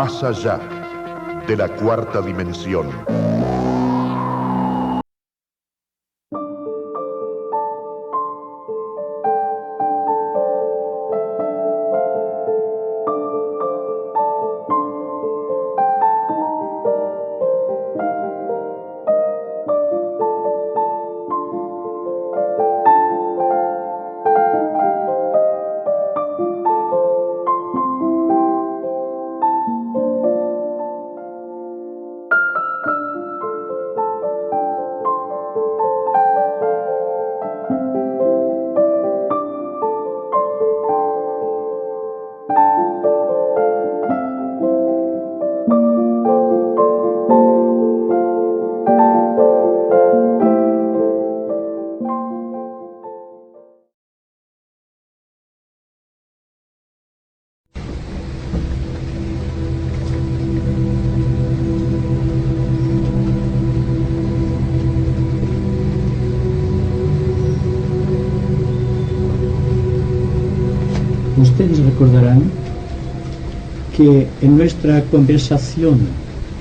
Más allá de la cuarta dimensión. Ustedes recordarán que en nuestra conversación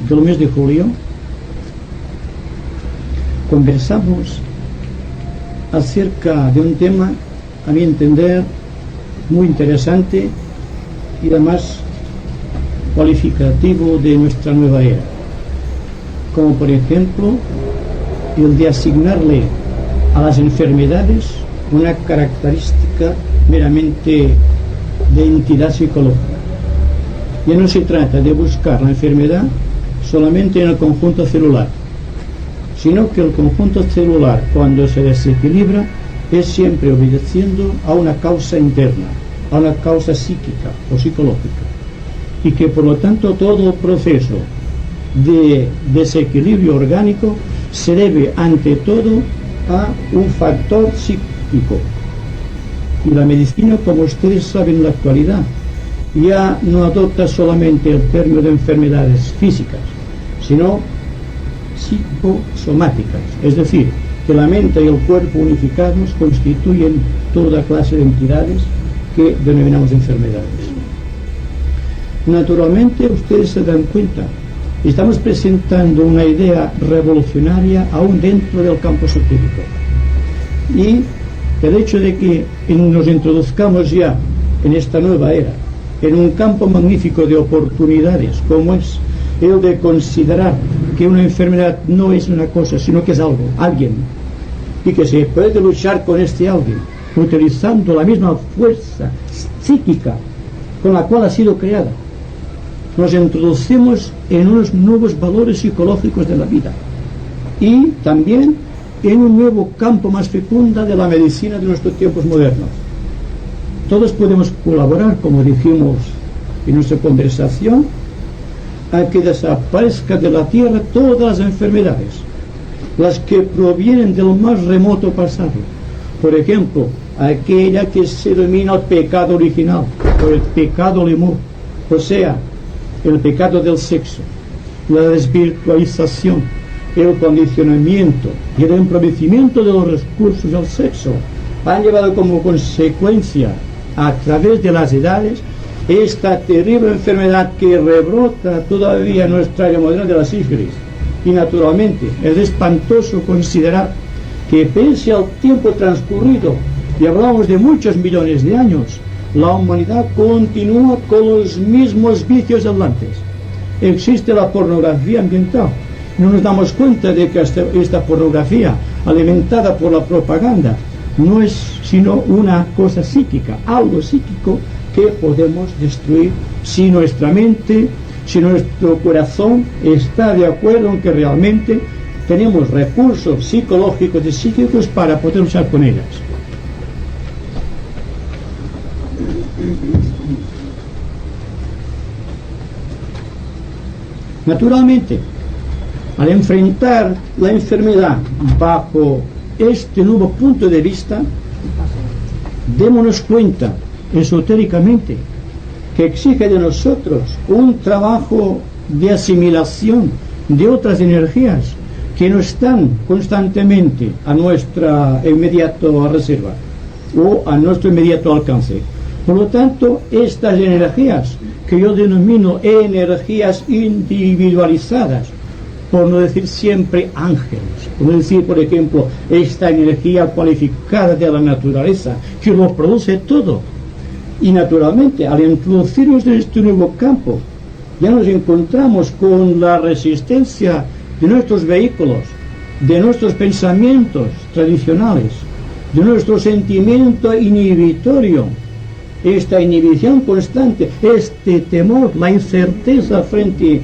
del mes de julio conversamos acerca de un tema, a mi entender, muy interesante y además cualificativo de nuestra nueva era, como por ejemplo el de asignarle a las enfermedades una característica meramente de entidad psicológica. Ya no se trata de buscar la enfermedad solamente en el conjunto celular, sino que el conjunto celular, cuando se desequilibra, es siempre obedeciendo a una causa interna, a una causa psíquica o psicológica, y que por lo tanto todo proceso de desequilibrio orgánico se debe ante todo a un factor psíquico. Y la medicina, como ustedes saben en la actualidad, ya no adopta solamente el término de enfermedades físicas, sino psicosomáticas, es decir, que la mente y el cuerpo unificados constituyen toda clase de entidades que denominamos enfermedades. Naturalmente, ustedes se dan cuenta, estamos presentando una idea revolucionaria aún dentro del campo esotérico, y el hecho de que nos introduzcamos ya en esta nueva era en un campo magnífico de oportunidades, como es el de considerar que una enfermedad no es una cosa, sino que es algo, alguien, y que se puede luchar con este alguien utilizando la misma fuerza psíquica con la cual ha sido creada. Nos introducimos en unos nuevos valores psicológicos de la vida y también en un nuevo campo más fecunda de la medicina de nuestros tiempos modernos. Todos podemos colaborar, como dijimos en nuestra conversación, a que desaparezca de la tierra todas las enfermedades, las que provienen del más remoto pasado. Por ejemplo, aquella que se denomina el pecado original, o el pecado lemur, o sea, el pecado del sexo, la desvirtualización, el condicionamiento y el empobrecimiento de los recursos del sexo han llevado como consecuencia, a través de las edades, esta terrible enfermedad que rebrota todavía en nuestra área moderna de la sífilis. Y naturalmente es espantoso considerar que pese al tiempo transcurrido, y hablamos de muchos millones de años, la humanidad continúa con los mismos vicios de antes. Existe la pornografía ambiental. No nos damos cuenta de que esta pornografía, alimentada por la propaganda, no es sino una cosa psíquica, algo psíquico que podemos destruir si nuestra mente, si nuestro corazón está de acuerdo en que realmente tenemos recursos psicológicos y psíquicos para poder luchar con ellas. Naturalmente, al enfrentar la enfermedad bajo este nuevo punto de vista, démonos cuenta esotéricamente que exige de nosotros un trabajo de asimilación de otras energías que no están constantemente a nuestra inmediata reserva o a nuestro inmediato alcance. Por lo tanto, estas energías, que yo denomino energías individualizadas, por no decir siempre ángeles, por no decir, por ejemplo, esta energía cualificada de la naturaleza, que lo produce todo. Y naturalmente, al introducirnos en este nuevo campo, ya nos encontramos con la resistencia de nuestros vehículos, de nuestros pensamientos tradicionales, de nuestro sentimiento inhibitorio, esta inhibición constante, este temor, la incerteza frente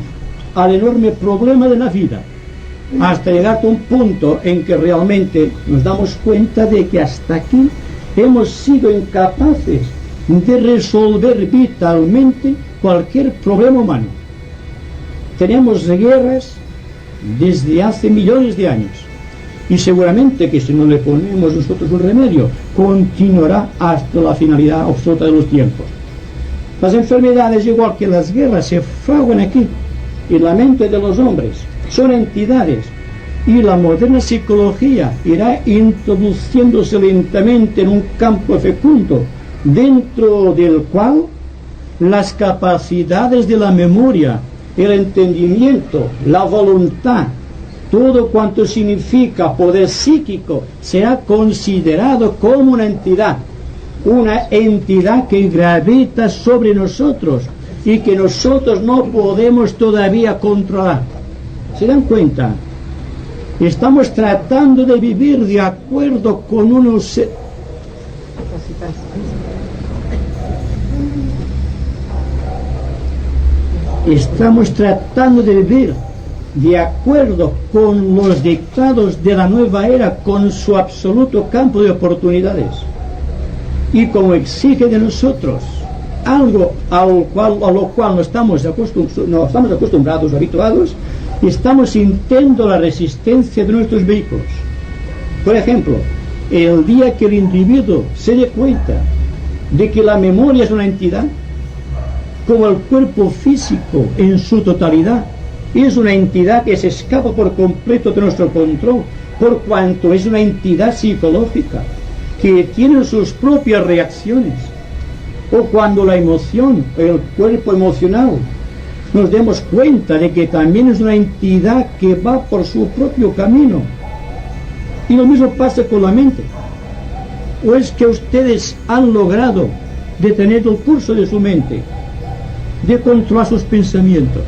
al enorme problema de la vida, hasta llegar a un punto en que realmente nos damos cuenta de que hasta aquí hemos sido incapaces de resolver vitalmente cualquier problema humano. Tenemos guerras desde hace millones de años, y seguramente que si no le ponemos nosotros un remedio, continuará hasta la finalidad absoluta de los tiempos. Las enfermedades, igual que las guerras, se fraguan aquí, en la mente de los hombres. Son entidades, y la moderna psicología irá introduciéndose lentamente en un campo fecundo, dentro del cual las capacidades de la memoria, el entendimiento, la voluntad, todo cuanto significa poder psíquico, será considerado como una entidad que gravita sobre nosotros y que nosotros no podemos todavía controlar. ¿Se dan cuenta? Estamos tratando de vivir de acuerdo con unos... Estamos tratando de vivir de acuerdo con los dictados de la nueva era, con su absoluto campo de oportunidades. Y como exige de nosotros algo a lo cual no estamos acostumbrados, habituados, estamos sintiendo la resistencia de nuestros vehículos. Por ejemplo, el día que el individuo se dé cuenta de que la memoria es una entidad, como el cuerpo físico en su totalidad es una entidad que se escapa por completo de nuestro control, por cuanto es una entidad psicológica que tiene sus propias reacciones, o cuando la emoción, el cuerpo emocional, nos demos cuenta de que también es una entidad que va por su propio camino. Y lo mismo pasa con la mente. ¿O es que ustedes han logrado detener el curso de su mente, de controlar sus pensamientos?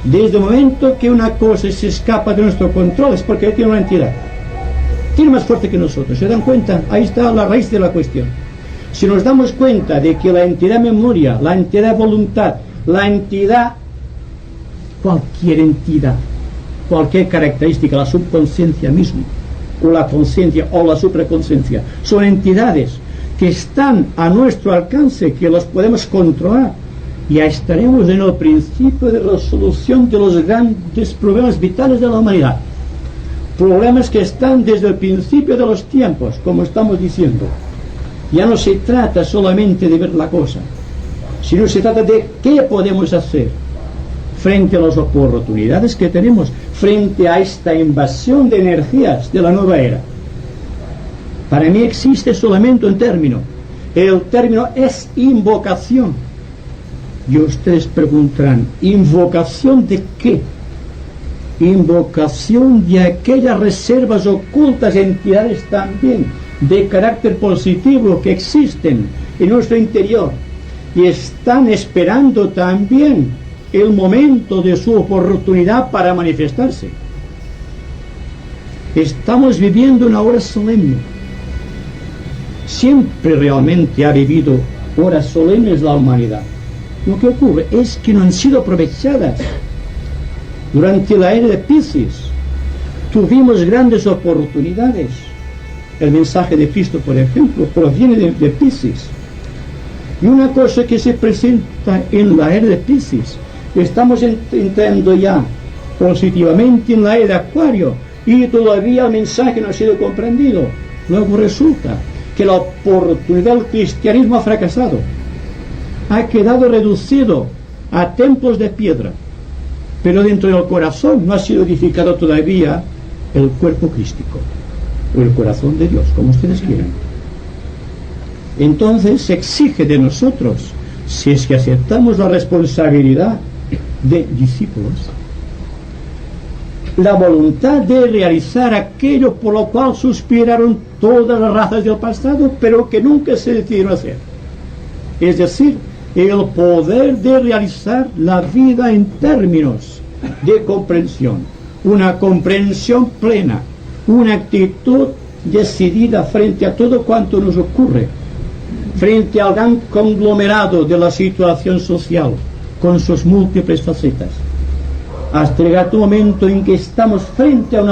Desde el momento que una cosa se escapa de nuestro control es porque tiene una entidad, tiene más fuerte que nosotros. ¿Se dan cuenta? Ahí está la raíz de la cuestión. Si nos damos cuenta de que la entidad memoria, la entidad voluntad, la entidad, cualquier característica, la subconsciencia misma, o la conciencia o la supraconsciencia, son entidades que están a nuestro alcance, que los podemos controlar, ya estaremos en el principio de resolución de los grandes problemas vitales de la humanidad. Problemas que están desde el principio de los tiempos, como estamos diciendo. Ya no se trata solamente de ver la cosa, sino se trata de qué podemos hacer frente a las oportunidades que tenemos, frente a esta invasión de energías de la nueva era. Para mí existe solamente un término. El término es invocación. Y ustedes preguntarán, ¿invocación de qué? Invocación de aquellas reservas ocultas, entidades también de carácter positivo que existen en nuestro interior y están esperando también el momento de su oportunidad para manifestarse. Estamos viviendo una hora solemne. Siempre realmente ha vivido horas solemnes la humanidad. Lo que ocurre es que no han sido aprovechadas. Durante la era de Piscis tuvimos grandes oportunidades. El mensaje de Cristo, por ejemplo, proviene de Piscis. Y una cosa que se presenta en la era de Piscis, estamos entrando ya positivamente en la era de Acuario y todavía el mensaje no ha sido comprendido. Luego resulta que la oportunidad del cristianismo ha fracasado, ha quedado reducido a templos de piedra, pero dentro del corazón no ha sido edificado todavía el cuerpo crístico o el corazón de Dios, como ustedes quieran. Entonces se exige de nosotros, si es que aceptamos la responsabilidad de discípulos, la voluntad de realizar aquello por lo cual suspiraron todas las razas del pasado, pero que nunca se decidieron hacer. Es decir, el poder de realizar la vida en términos de comprensión, una comprensión plena, una actitud decidida frente a todo cuanto nos ocurre, frente al gran conglomerado de la situación social, con sus múltiples facetas, hasta llegar un momento en que estamos frente a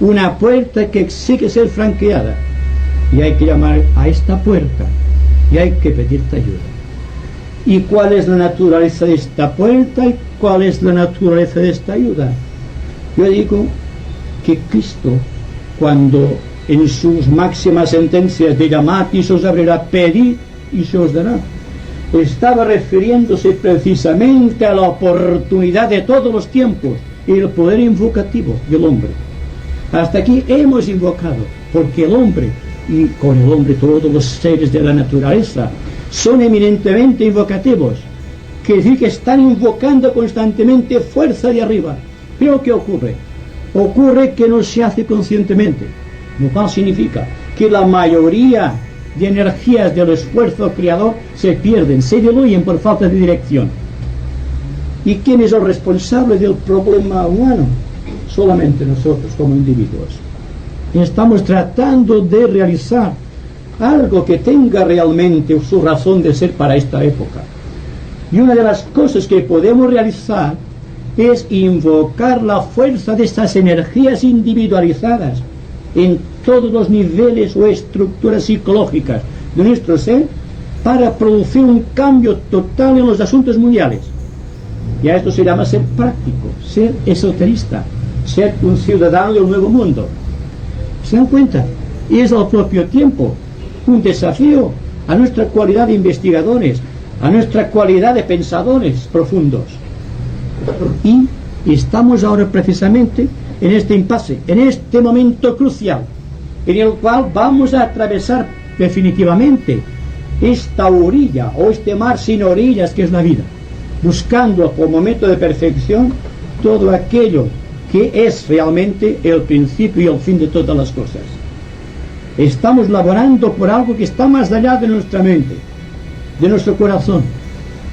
una puerta que exige ser franqueada, y hay que llamar a esta puerta y hay que pedirte ayuda. ¿Y cuál es la naturaleza de esta puerta y cuál es la naturaleza de esta ayuda? Yo digo que Cristo, cuando en sus máximas sentencias de llamad y se os abrirá, pedid y se os dará, estaba refiriéndose precisamente a la oportunidad de todos los tiempos y el poder invocativo del hombre. Hasta aquí hemos invocado, porque el hombre, y con el hombre todos los seres de la naturaleza, son eminentemente invocativos, que decir que están invocando constantemente fuerza de arriba. Pero ¿qué ocurre? Ocurre que no se hace conscientemente, lo cual significa que la mayoría de energías del esfuerzo creador se pierden, se diluyen por falta de dirección. ¿Y quién es el responsable del problema humano? Solamente nosotros como individuos. Estamos tratando de realizar algo que tenga realmente su razón de ser para esta época. Y una de las cosas que podemos realizar es invocar la fuerza de estas energías individualizadas en todos los niveles o estructuras psicológicas de nuestro ser, para producir un cambio total en los asuntos mundiales. Y a esto se llama ser práctico, ser esoterista, ser un ciudadano del nuevo mundo. ¿Se dan cuenta? Y es al propio tiempo un desafío a nuestra cualidad de investigadores, a nuestra cualidad de pensadores profundos. Y estamos ahora precisamente en este impasse, en este momento crucial, en el cual vamos a atravesar definitivamente esta orilla o este mar sin orillas que es la vida, buscando como momento de perfección todo aquello que es realmente el principio y el fin de todas las cosas. Estamos laborando por algo que está más allá de nuestra mente, de nuestro corazón,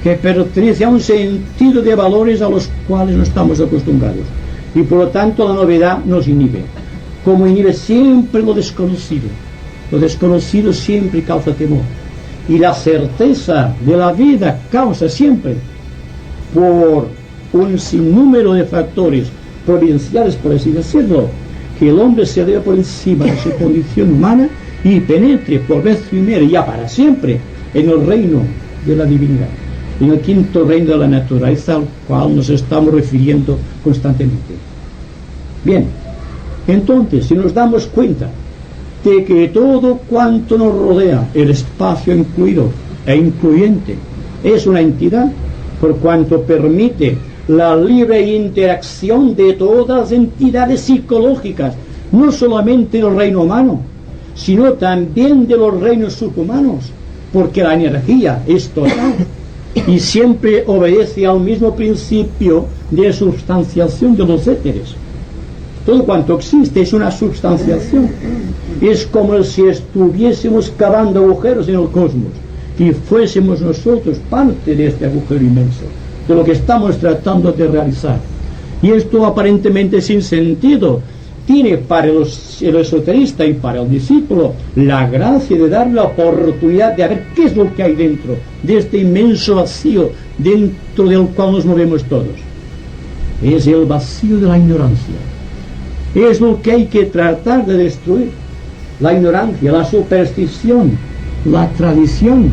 que pertenece a un sentido de valores a los cuales no estamos acostumbrados, y por lo tanto la novedad nos inhibe, como inhibe siempre lo desconocido. Lo desconocido siempre causa temor, y la certeza de la vida causa siempre, por un sinnúmero de factores provinciales, por así decirlo, que el hombre se eleve por encima de su condición humana y penetre por vez primera y ya para siempre en el reino de la divinidad, en el quinto reino de la naturaleza, al cual nos estamos refiriendo constantemente. Bien, entonces, si nos damos cuenta de que todo cuanto nos rodea, el espacio incluido e incluyente, es una entidad, por cuanto permite la libre interacción de todas las entidades psicológicas, no solamente del reino humano, sino también de los reinos subhumanos, porque la energía es total y siempre obedece al mismo principio de substanciación de los éteres. Todo cuanto existe es una substanciación. Es como si estuviésemos cavando agujeros en el cosmos y fuésemos nosotros parte de este agujero inmenso, de lo que estamos tratando de realizar. Y esto aparentemente sin sentido tiene para el esoterista y para el discípulo la gracia de dar la oportunidad de ver qué es lo que hay dentro de este inmenso vacío dentro del cual nos movemos todos. Es el vacío de la ignorancia. Es lo que hay que tratar de destruir: la ignorancia, la superstición, la tradición,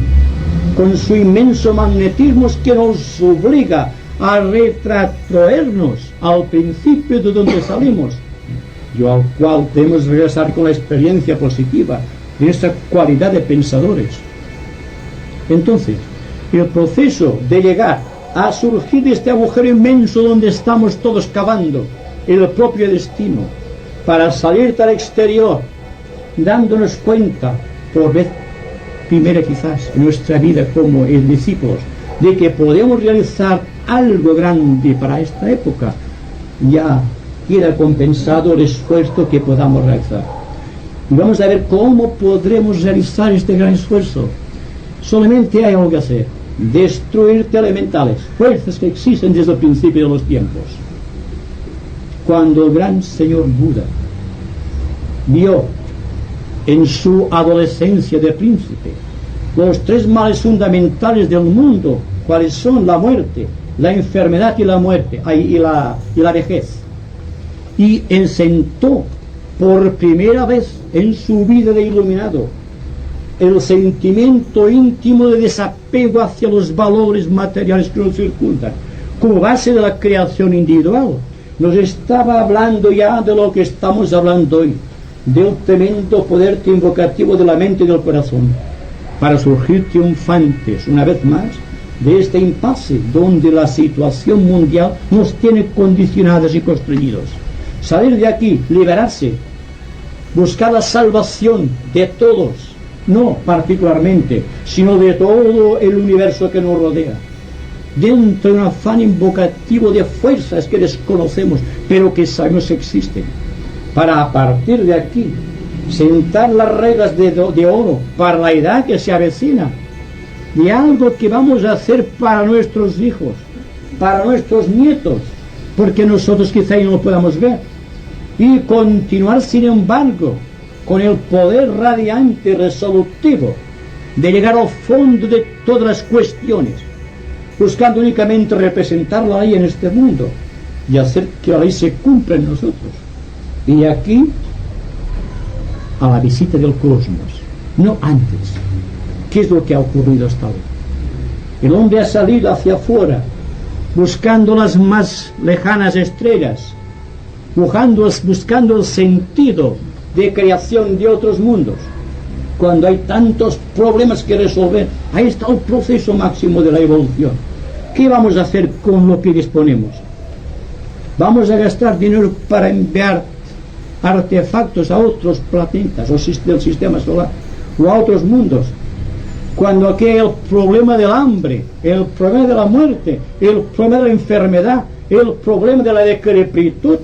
con su inmenso magnetismo que nos obliga a retrotraernos al principio de donde salimos, y al cual debemos regresar con la experiencia positiva de esa cualidad de pensadores. Entonces, el proceso de llegar a surgir de este agujero inmenso donde estamos todos cavando el propio destino, para salir al exterior, dándonos cuenta por vez primera quizás en nuestra vida como discípulos, de que podemos realizar algo grande para esta época, ya queda compensado el esfuerzo que podamos realizar. Y vamos a ver cómo podremos realizar este gran esfuerzo. Solamente hay algo que hacer: destruir elementales, fuerzas que existen desde el principio de los tiempos. Cuando el gran señor Buda vio en su adolescencia de príncipe los tres males fundamentales del mundo, cuáles son la muerte, la enfermedad y la muerte, y la vejez, y sentó por primera vez en su vida de iluminado el sentimiento íntimo de desapego hacia los valores materiales que nos circundan, como base de la creación individual. Nos estaba hablando ya de lo que estamos hablando hoy, del tremendo poder invocativo de la mente y del corazón, para surgir triunfantes, una vez más, de este impasse donde la situación mundial nos tiene condicionados y constreñidos. Salir de aquí, liberarse, buscar la salvación de todos, no particularmente, sino de todo el universo que nos rodea, dentro de un afán invocativo de fuerzas que desconocemos, pero que sabemos que existen, para a partir de aquí sentar las reglas de oro para la edad que se avecina, de algo que vamos a hacer para nuestros hijos, para nuestros nietos, porque nosotros quizá no lo podamos ver, y continuar sin embargo con el poder radiante y resolutivo de llegar al fondo de todas las cuestiones, buscando únicamente representar la ley en este mundo y hacer que la ley se cumpla en nosotros. Y aquí, a la visita del cosmos, no antes. ¿Qué es lo que ha ocurrido hasta hoy? El hombre ha salido hacia afuera, buscando las más lejanas estrellas, buscando el sentido de creación de otros mundos. Cuando hay tantos problemas que resolver, ahí está el proceso máximo de la evolución. ¿Qué vamos a hacer con lo que disponemos? ¿Vamos a gastar dinero para enviar artefactos a otros planetas del sistema solar o a otros mundos, cuando aquí hay el problema del hambre, el problema de la muerte, el problema de la enfermedad, el problema de la decrepitud,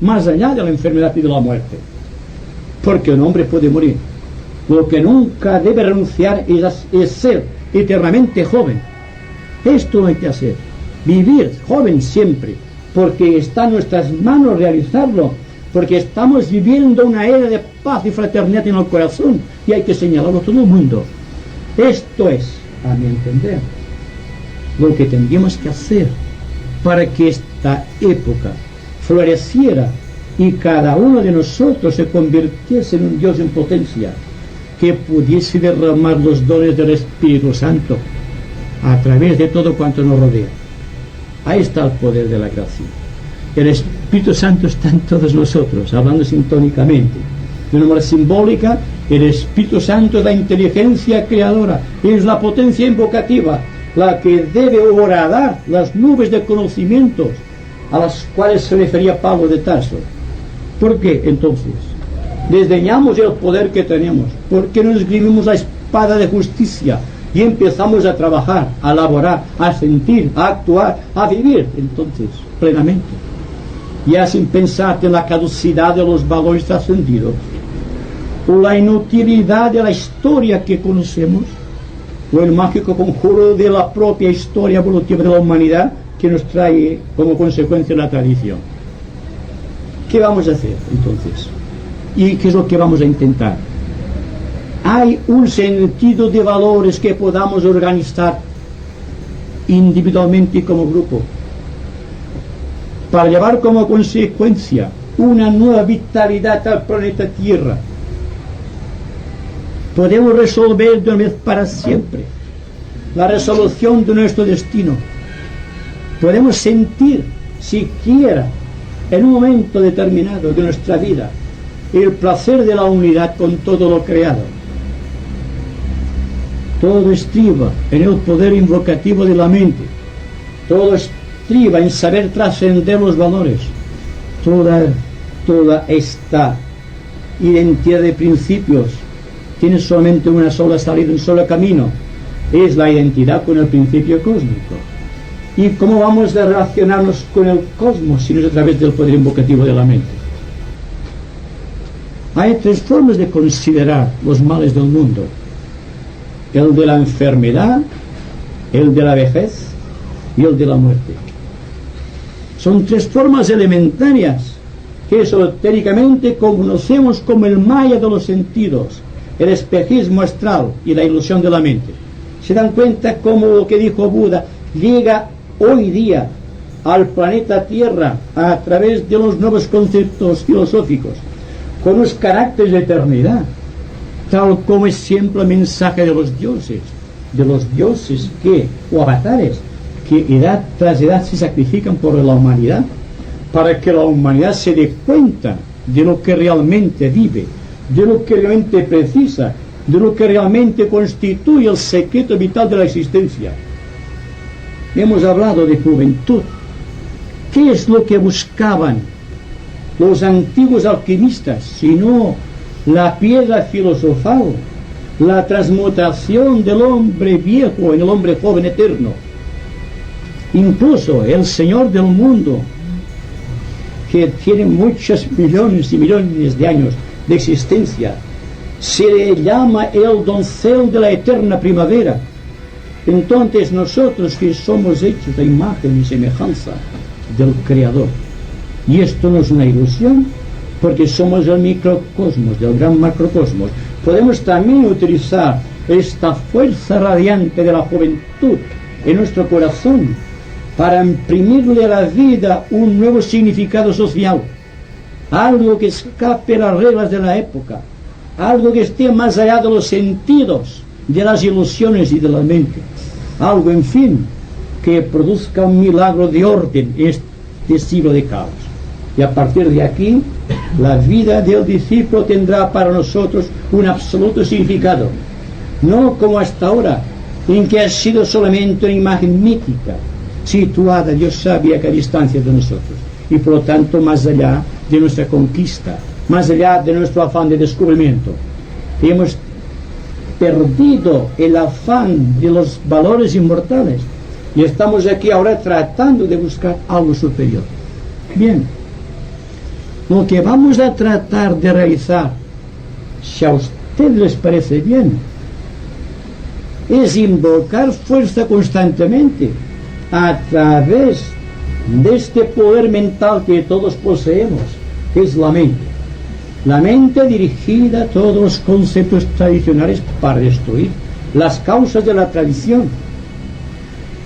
más allá de la enfermedad y de la muerte? Porque un hombre puede morir. Lo que nunca debe renunciar es ser eternamente joven. Esto hay que hacer, vivir joven siempre, porque está en nuestras manos realizarlo, porque estamos viviendo una era de paz y fraternidad en el corazón, y hay que señalarlo a todo el mundo. Esto es, a mi entender, lo que tendríamos que hacer para que esta época floreciera y cada uno de nosotros se convirtiese en un Dios en potencia, que pudiese derramar los dones del Espíritu Santo a través de todo cuanto nos rodea. Ahí está el poder de la gracia. El Espíritu Santo está en todos nosotros, hablando sintónicamente. De una manera simbólica, el Espíritu Santo es la inteligencia creadora, es la potencia invocativa, la que debe horadar las nubes de conocimientos a las cuales se refería Pablo de Tarso. ¿Por qué entonces desdeñamos el poder que tenemos? ¿Por qué no esgrimimos la espada de justicia y empezamos a trabajar, a laborar, a sentir, a actuar, a vivir entonces plenamente, ya sin pensar en la caducidad de los valores trascendidos, o la inutilidad de la historia que conocemos, o el mágico conjuro de la propia historia evolutiva de la humanidad que nos trae como consecuencia la tradición? ¿Qué vamos a hacer entonces? ¿Y qué es lo que vamos a intentar? ¿Hay un sentido de valores que podamos organizar individualmente y como grupo para llevar como consecuencia una nueva vitalidad al planeta Tierra? Podemos resolver de una vez para siempre la resolución de nuestro destino. Podemos sentir siquiera en un momento determinado de nuestra vida el placer de la unidad con todo lo creado. Todo estriba en el poder invocativo de la mente, todo estriba en saber trascender los valores. Toda esta identidad de principios tiene solamente una sola salida, un solo camino, es la identidad con el principio cósmico. ¿Y cómo vamos a relacionarnos con el cosmos si no es a través del poder invocativo de la mente? Hay tres formas de considerar los males del mundo: el de la enfermedad, el de la vejez y el de la muerte. Son tres formas elementarias que esotéricamente conocemos como el maya de los sentidos, el espejismo astral y la ilusión de la mente. Se dan cuenta cómo lo que dijo Buda llega hoy día al planeta Tierra a través de los nuevos conceptos filosóficos, con los caracteres de eternidad, tal como es siempre el mensaje de los dioses que, o avatares, que edad tras edad se sacrifican por la humanidad, para que la humanidad se dé cuenta de lo que realmente vive, de lo que realmente precisa, de lo que realmente constituye el secreto vital de la existencia. Hemos hablado de juventud. ¿Qué es lo que buscaban los antiguos alquimistas, sino la piedra filosofal, la transmutación del hombre viejo en el hombre joven eterno? Incluso el Señor del mundo, que tiene muchos millones y millones de años de existencia, se le llama el doncel de la eterna primavera. Entonces nosotros, que somos hechos de imagen y semejanza del Creador, y esto no es una ilusión, porque somos el microcosmos del gran macrocosmos, podemos también utilizar esta fuerza radiante de la juventud en nuestro corazón para imprimirle a la vida un nuevo significado social, algo que escape a las reglas de la época, algo que esté más allá de los sentidos, de las ilusiones y de la mente, algo, en fin, que produzca un milagro de orden en este siglo de caos. Y a partir de aquí, la vida del discípulo tendrá para nosotros un absoluto significado, no como hasta ahora, en que ha sido solamente una imagen mítica, situada, Dios sabe a qué distancia de nosotros, y por lo tanto más allá de nuestra conquista, más allá de nuestro afán de descubrimiento. Hemos perdido el afán de los valores inmortales y estamos aquí ahora tratando de buscar algo superior. Bien, lo que vamos a tratar de realizar, si a ustedes les parece bien, es invocar fuerza constantemente a través de este poder mental que todos poseemos, que es la mente. La mente dirigida a todos los conceptos tradicionales para destruir las causas de la tradición.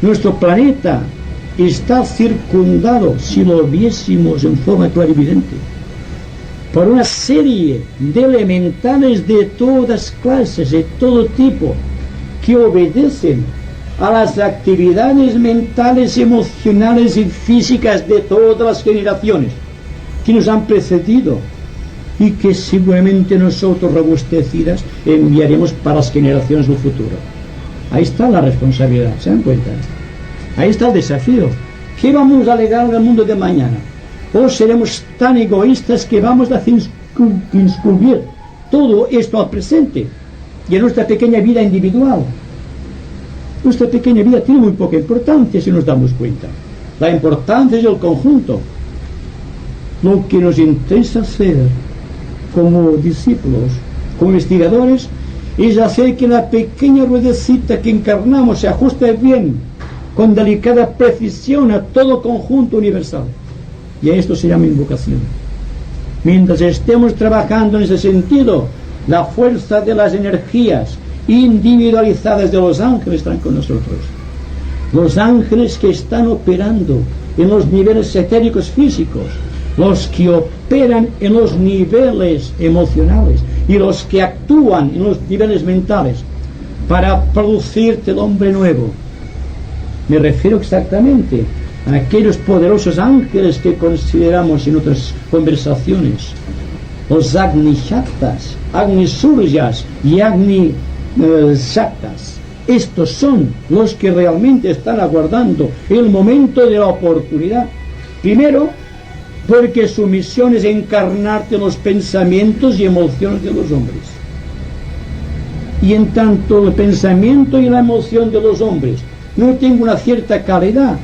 Nuestro planeta está circundado, si lo viésemos en forma clarividente, por una serie de elementales de todas clases, de todo tipo, que obedecen a las actividades mentales, emocionales y físicas de todas las generaciones que nos han precedido y que seguramente nosotros, robustecidas, enviaremos para las generaciones del futuro. Ahí está la responsabilidad, ¿se dan cuenta? Ahí está el desafío. ¿Qué vamos a legar al mundo de mañana? ¿O seremos tan egoístas que vamos a inscribir todo esto al presente y a nuestra pequeña vida individual? Nuestra pequeña vida tiene muy poca importancia si nos damos cuenta. La importancia es el conjunto. Lo que nos interesa hacer como discípulos, como investigadores, es hacer que la pequeña ruedecita que encarnamos se ajuste bien, con delicada precisión, a todo conjunto universal. Y a esto se llama invocación. Mientras estemos trabajando en ese sentido, la fuerza de las energías individualizadas de los ángeles están con nosotros. Los ángeles que están operando en los niveles etéricos físicos, los que operan en los niveles emocionales y los que actúan en los niveles mentales para producirte el hombre nuevo. Me refiero exactamente a aquellos poderosos ángeles que consideramos en otras conversaciones, los Agni Shaktas, Agni Suryas y Agni Shaktas. Estos son los que realmente están aguardando el momento de la oportunidad. Primero, porque su misión es encarnarte en los pensamientos y emociones de los hombres. Y en tanto el pensamiento y la emoción de los hombres no tienen una cierta calidad,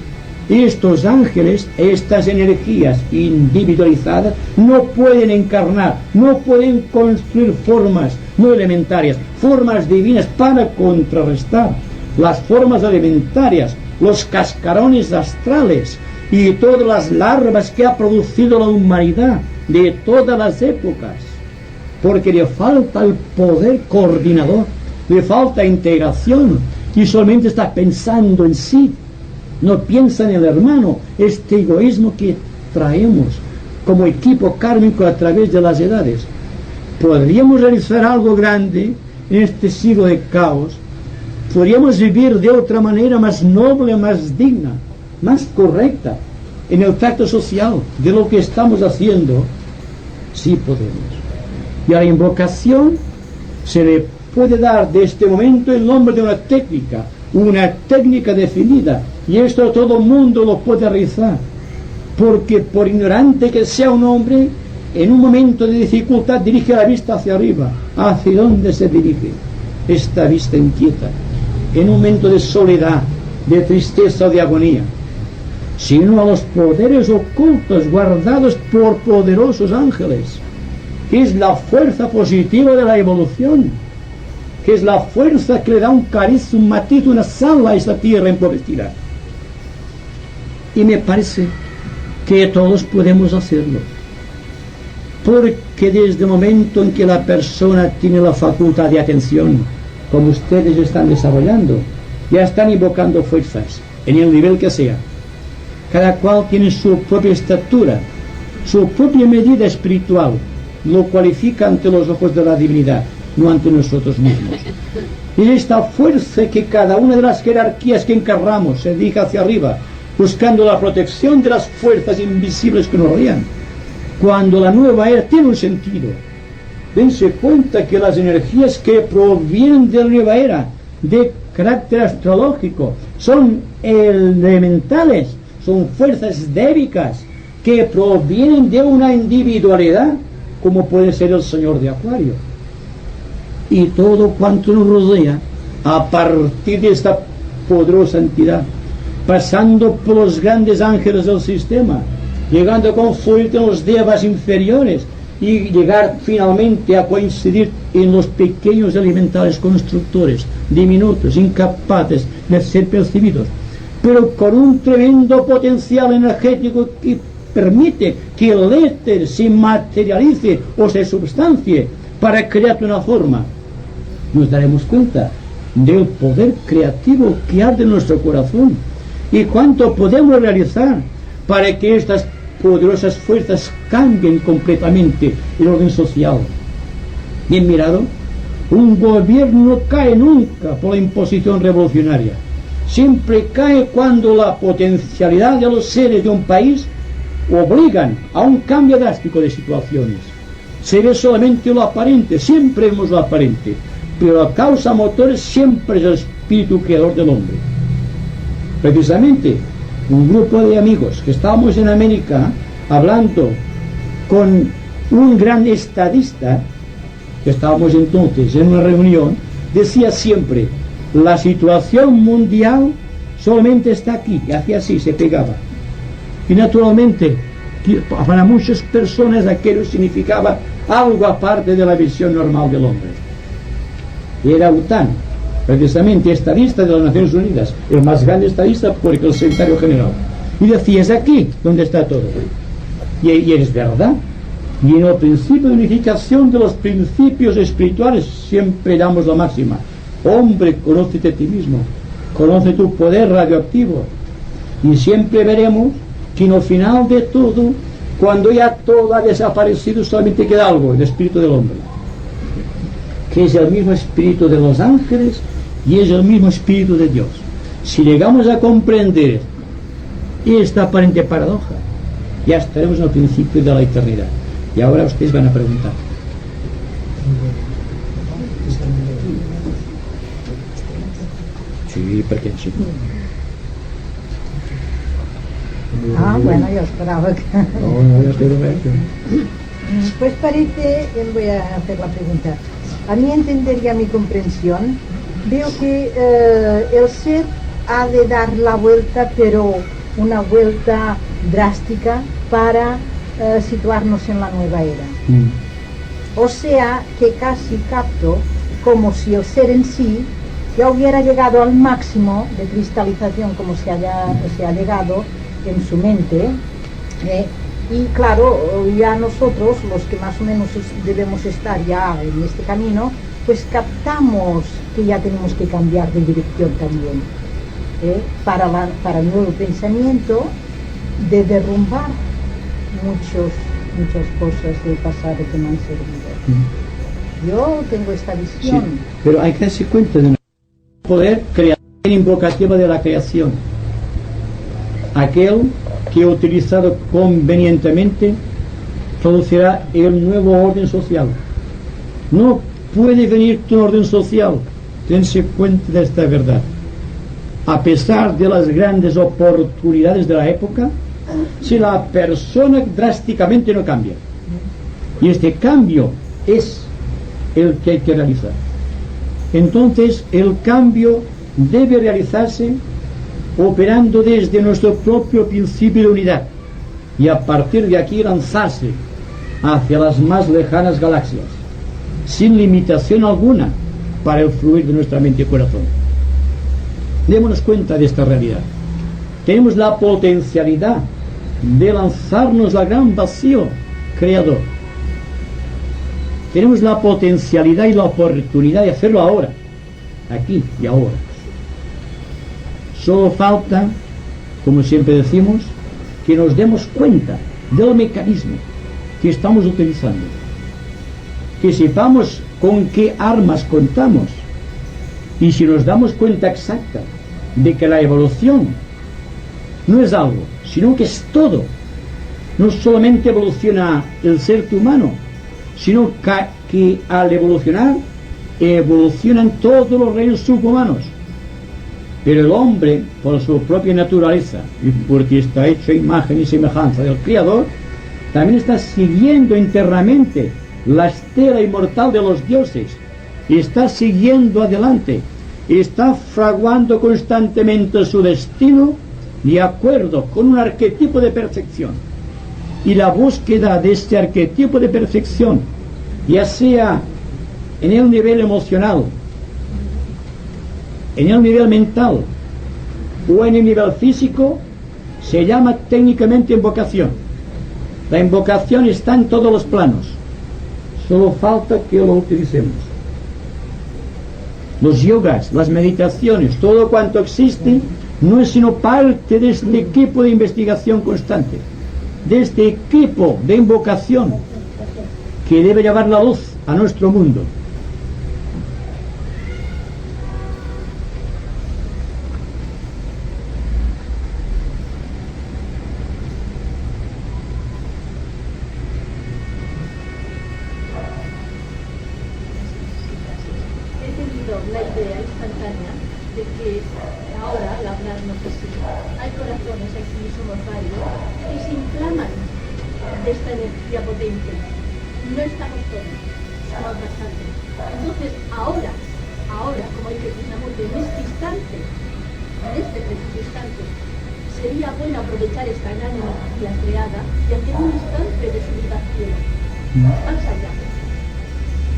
estos ángeles, estas energías individualizadas, no pueden encarnar, no pueden construir formas no elementarias, formas divinas para contrarrestar las formas elementarias, los cascarones astrales y todas las larvas que ha producido la humanidad de todas las épocas, porque le falta el poder coordinador, le falta integración y solamente está pensando en sí, no piensa en el hermano. Este egoísmo que traemos como equipo kármico a través de las edades. Podríamos realizar algo grande en este siglo de caos, podríamos vivir de otra manera más noble, más digna, más correcta en el tracto social de lo que estamos haciendo. Sí podemos. Y a la invocación se le puede dar de este momento el nombre de una técnica definida, y esto todo el mundo lo puede realizar, porque por ignorante que sea un hombre, en un momento de dificultad dirige la vista hacia arriba. ¿Hacia dónde se dirige? Esta vista inquieta, en un momento de soledad, de tristeza o de agonía, sino a los poderes ocultos guardados por poderosos ángeles, que es la fuerza positiva de la evolución, que es la fuerza que le da un cariz, un matiz, una sal a esta tierra empobrecida. Y me parece que todos podemos hacerlo, porque desde el momento en que la persona tiene la facultad de atención, como ustedes están desarrollando, ya están invocando fuerzas, en el nivel que sea. Cada cual tiene su propia estatura, su propia medida espiritual, lo cualifica ante los ojos de la divinidad, no ante nosotros mismos. Y esta fuerza que cada una de las jerarquías que encarnamos se dirige hacia arriba, buscando la protección de las fuerzas invisibles que nos rodean. Cuando la nueva era tiene un sentido, dense cuenta que las energías que provienen de la nueva era, de carácter astrológico, son elementales, son fuerzas débicas que provienen de una individualidad, como puede ser el Señor de Acuario. Y todo cuanto nos rodea, a partir de esta poderosa entidad, pasando por los grandes ángeles del sistema, llegando a confluir en los devas inferiores y llegar finalmente a coincidir en los pequeños elementales constructores, diminutos, incapaces de ser percibidos, pero con un tremendo potencial energético que permite que el éter se materialice o se substancie para crear una forma. Nos daremos cuenta del poder creativo que arde en nuestro corazón y cuánto podemos realizar para que estas poderosas fuerzas cambien completamente el orden social. Bien mirado, un gobierno no cae nunca por la imposición revolucionaria, siempre cae cuando la potencialidad de los seres de un país obligan a un cambio drástico de situaciones. Se ve solamente lo aparente, siempre vemos lo aparente, pero la causa motor siempre es el espíritu creador del hombre. Precisamente, un grupo de amigos que estábamos en América hablando con un gran estadista, que estábamos entonces en una reunión, decía siempre: la situación mundial solamente está aquí, y hacía así, se pegaba. Y naturalmente, para muchas personas aquello significaba algo aparte de la visión normal del hombre. Y era UTAN, precisamente estadista de las Naciones Unidas, el más grande estadista porque el secretario general. Y decía: es aquí donde está todo. Y es verdad. Y en el principio de unificación de los principios espirituales siempre damos la máxima: hombre, conócete a ti mismo, conoce tu poder radioactivo. Y siempre veremos que en el final de todo, cuando ya todo ha desaparecido, solamente queda algo: el espíritu del hombre, que es el mismo espíritu de los ángeles y es el mismo espíritu de Dios. Si llegamos a comprender esta aparente paradoja, ya estaremos en el principio de la eternidad. Y ahora ustedes van a preguntar. Sí, ¿por qué? Sí. Bueno, yo esperaba que... No, ya espero ver. Pues parece, yo le voy a hacer la pregunta. a mi entender y a mi comprensión, veo que el ser ha de dar la vuelta, pero una vuelta drástica para situarnos en la nueva era. O sea que casi capto como si el ser en sí ya hubiera llegado al máximo de cristalización como se ha llegado en su mente, y claro, ya nosotros, los que más o menos debemos estar ya en este camino, pues captamos que ya tenemos que cambiar de dirección también, para el nuevo pensamiento, de derrumbar muchas cosas del pasado que no han servido. Yo tengo esta visión. Sí, pero hay que darse cuenta de poder crear invocativa de la creación. Aquel que utilizado convenientemente producirá el nuevo orden social. No puede venir un orden social, tense cuenta de esta verdad. A pesar de las grandes oportunidades de la época, si la persona drásticamente no cambia. Y este cambio es el que hay que realizar. Entonces el cambio debe realizarse operando desde nuestro propio principio de unidad y a partir de aquí lanzarse hacia las más lejanas galaxias sin limitación alguna para el fluir de nuestra mente y corazón. Démonos cuenta de esta realidad. Tenemos la potencialidad de lanzarnos al gran vacío creador. Tenemos la potencialidad y la oportunidad de hacerlo ahora, aquí y ahora. Solo falta, como siempre decimos, que nos demos cuenta del mecanismo que estamos utilizando, que sepamos con qué armas contamos, y si nos damos cuenta exacta de que la evolución no es algo, sino que es todo. No solamente evoluciona el ser humano, sino que al evolucionar evolucionan todos los reinos subhumanos. Pero el hombre, por su propia naturaleza y porque está hecho a imagen y semejanza del Creador, también está siguiendo internamente la estela inmortal de los dioses, está siguiendo adelante, está fraguando constantemente su destino de acuerdo con un arquetipo de perfección. Y la búsqueda de este arquetipo de perfección, ya sea en el nivel emocional, en el nivel mental o en el nivel físico, se llama técnicamente invocación. La invocación está en todos los planos, solo falta que lo utilicemos. Los yogas, las meditaciones, todo cuanto existe no es sino parte de este equipo de investigación constante, de este equipo de invocación que debe llevar la luz a nuestro mundo. He tenido la idea instantánea de que ahora, al hablarnos así, hay corazones aquí, somos varios, que se inflaman de esta energía potente. No estamos todos, estamos bastante. Entonces, ahora, como dice Krishnamurti, en este instante, en este preciso instante, sería bueno aprovechar esta gran energía creada y hacer un instante de subida al cielo.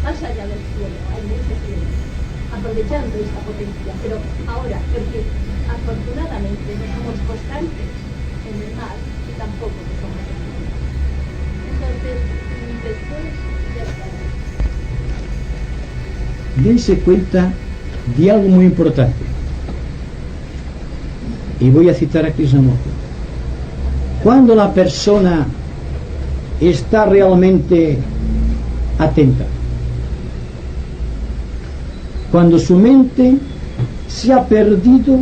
Más allá del cielo, en ese cielo, aprovechando esta potencia, pero ahora, porque afortunadamente no somos constantes en el mal y tampoco no somos constantes. Entonces, después ya está. Dense cuenta de algo muy importante, y voy a citar a Krishnamurti. Cuando la persona está realmente atenta, cuando su mente se ha perdido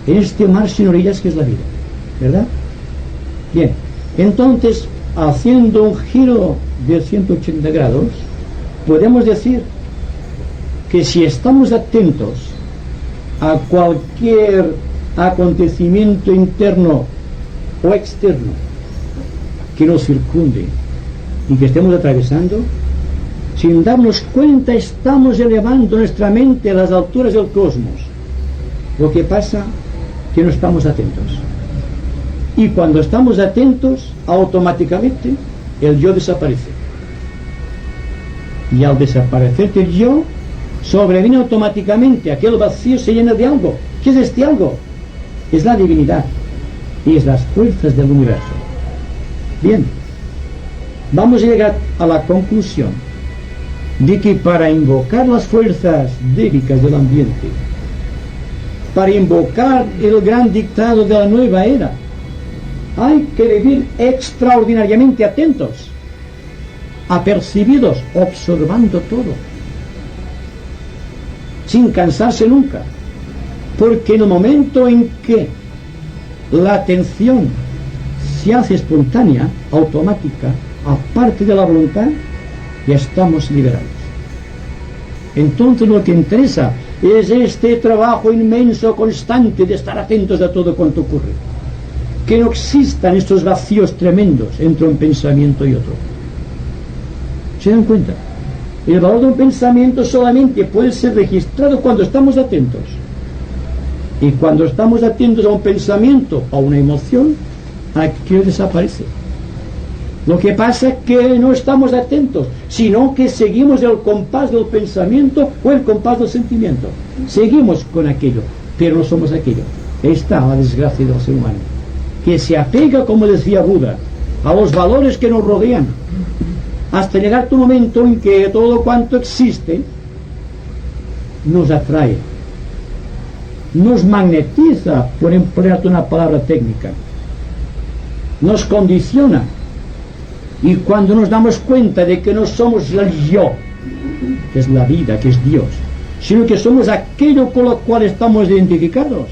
en este mar sin orillas que es la vida, ¿verdad? Bien, entonces, haciendo un giro de 180 grados, podemos decir que si estamos atentos a cualquier acontecimiento interno o externo que nos circunde y que estemos atravesando, sin darnos cuenta estamos elevando nuestra mente a las alturas del cosmos. Lo que pasa que no estamos atentos. Y cuando estamos atentos, automáticamente el yo desaparece. Y al desaparecer el yo, sobreviene automáticamente aquel vacío, se llena de algo. ¿Qué es este algo? Es la divinidad y es las fuerzas del universo. Bien, vamos a llegar a la conclusión de que para invocar las fuerzas débicas del ambiente, para invocar el gran dictado de la nueva era, hay que vivir extraordinariamente atentos, apercibidos, observando todo, sin cansarse nunca, porque en el momento en que la atención se hace espontánea, automática, aparte de la voluntad, ya estamos liberados. Entonces lo que interesa es este trabajo inmenso, constante, de estar atentos a todo cuanto ocurre. Que no existan estos vacíos tremendos entre un pensamiento y otro. ¿Se dan cuenta? El valor de un pensamiento solamente puede ser registrado cuando estamos atentos. Y cuando estamos atentos a un pensamiento, a una emoción, aquello desaparece. Lo que pasa es que no estamos atentos, sino que seguimos el compás del pensamiento o el compás del sentimiento. Seguimos con aquello, pero no somos aquello. Ahí está la desgracia del ser humano, que se apega, como decía Buda, a los valores que nos rodean, hasta llegar a un momento en que todo cuanto existe nos atrae, nos magnetiza, por emplear una palabra técnica, nos condiciona. Y cuando nos damos cuenta de que no somos el yo, que es la vida, que es Dios, sino que somos aquello con lo cual estamos identificados,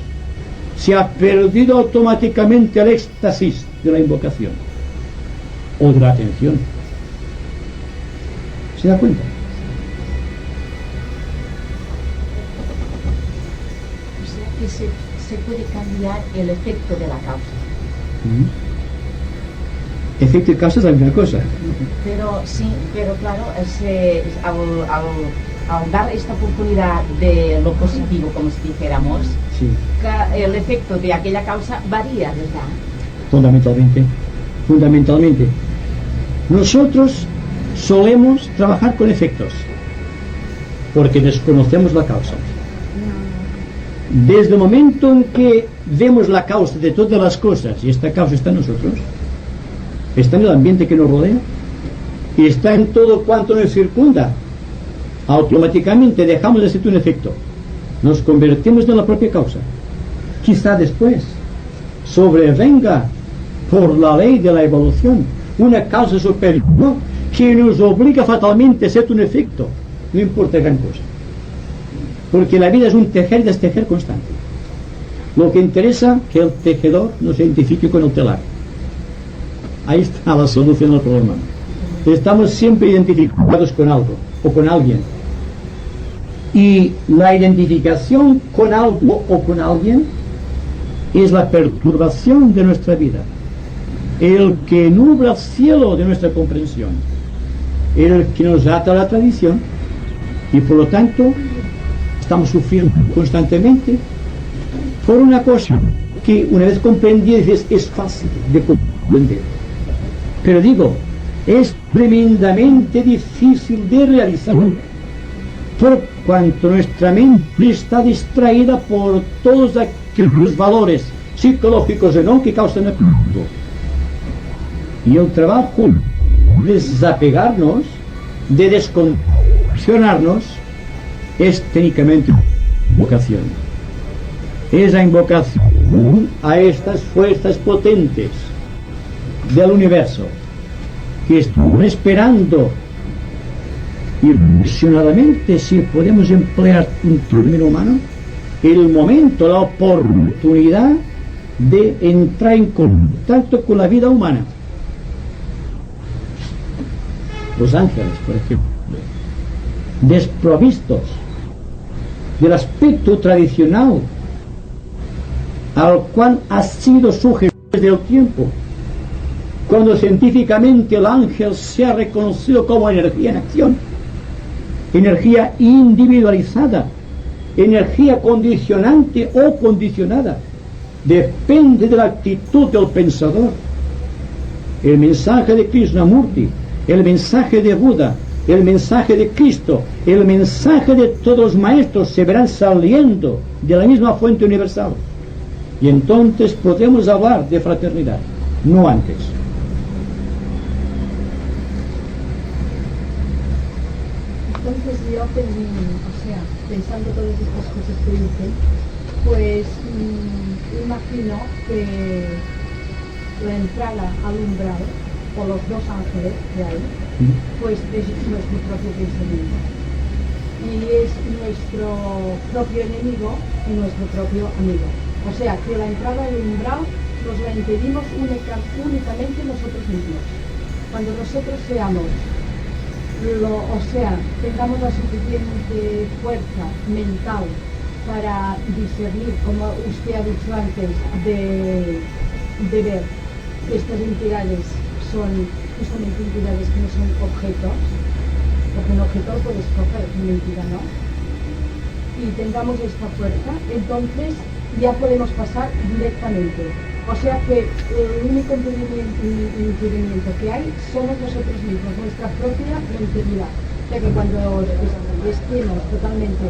se ha perdido automáticamente el éxtasis de la invocación o de la atención. ¿Se da cuenta? O sea que se puede cambiar el efecto de la causa. Efecto y causa es la misma cosa. Pero sí, pero claro, al dar esta oportunidad de lo positivo, como si dijéramos, Sí, el efecto de aquella causa varía, ¿verdad? fundamentalmente. Nosotros solemos trabajar con efectos, porque desconocemos la causa. Desde el momento en que vemos la causa de todas las cosas, y esta causa está en nosotros, está en el ambiente que nos rodea y está en todo cuanto nos circunda, automáticamente dejamos de ser un efecto, nos convertimos en la propia causa. Quizá después sobrevenga por la ley de la evolución una causa superior que nos obliga fatalmente a ser un efecto, no importa gran cosa, porque la vida es un tejer y destejer constante. Lo que interesa es que el tejedor no se identifique con el telar. Ahí está la solución al problema. Estamos siempre identificados con algo o con alguien. Y la identificación con algo o con alguien es la perturbación de nuestra vida, el que nubla el cielo de nuestra comprensión, el que nos ata a la tradición, y por lo tanto estamos sufriendo constantemente por una cosa que una vez comprendida dices es fácil de comprender. Pero digo, es tremendamente difícil de realizar, por cuanto nuestra mente está distraída por todos aquellos valores psicológicos y no que causan el mundo. Y el trabajo de desapegarnos, de descondicionarnos, es técnicamente invocación. Es la invocación a estas fuerzas potentes del universo que están esperando irracionalmente, si podemos emplear un término humano, el momento, la oportunidad de entrar en contacto con la vida humana. Los ángeles, por ejemplo, desprovistos del aspecto tradicional al cual ha sido sujeto desde el tiempo, cuando científicamente el ángel se ha reconocido como energía en acción, energía individualizada, energía condicionante o condicionada. Depende de la actitud del pensador. El mensaje de Krishnamurti, el mensaje de Buda, el mensaje de Cristo, el mensaje de todos los maestros se verán saliendo de la misma fuente universal. Y entonces podemos hablar de fraternidad, no antes. Entonces yo, pensando todas estas cosas que dicen, pues imagino que la entrada al umbral, o los dos ángeles que hay, pues es nuestro propio pensamiento. Y es nuestro propio enemigo y nuestro propio amigo. O sea, que la entrada al umbral nos la impedimos únicamente nosotros mismos. Cuando nosotros tengamos la suficiente fuerza mental para discernir, como usted ha dicho antes, de ver que estas entidades son justamente entidades que no son objetos, porque un objeto lo puedes coger, una entidad no, y tengamos esta fuerza, entonces ya podemos pasar directamente. O sea que el único impedimento que hay somos nosotros mismos, nuestra propia integridad. O sea que cuando estemos totalmente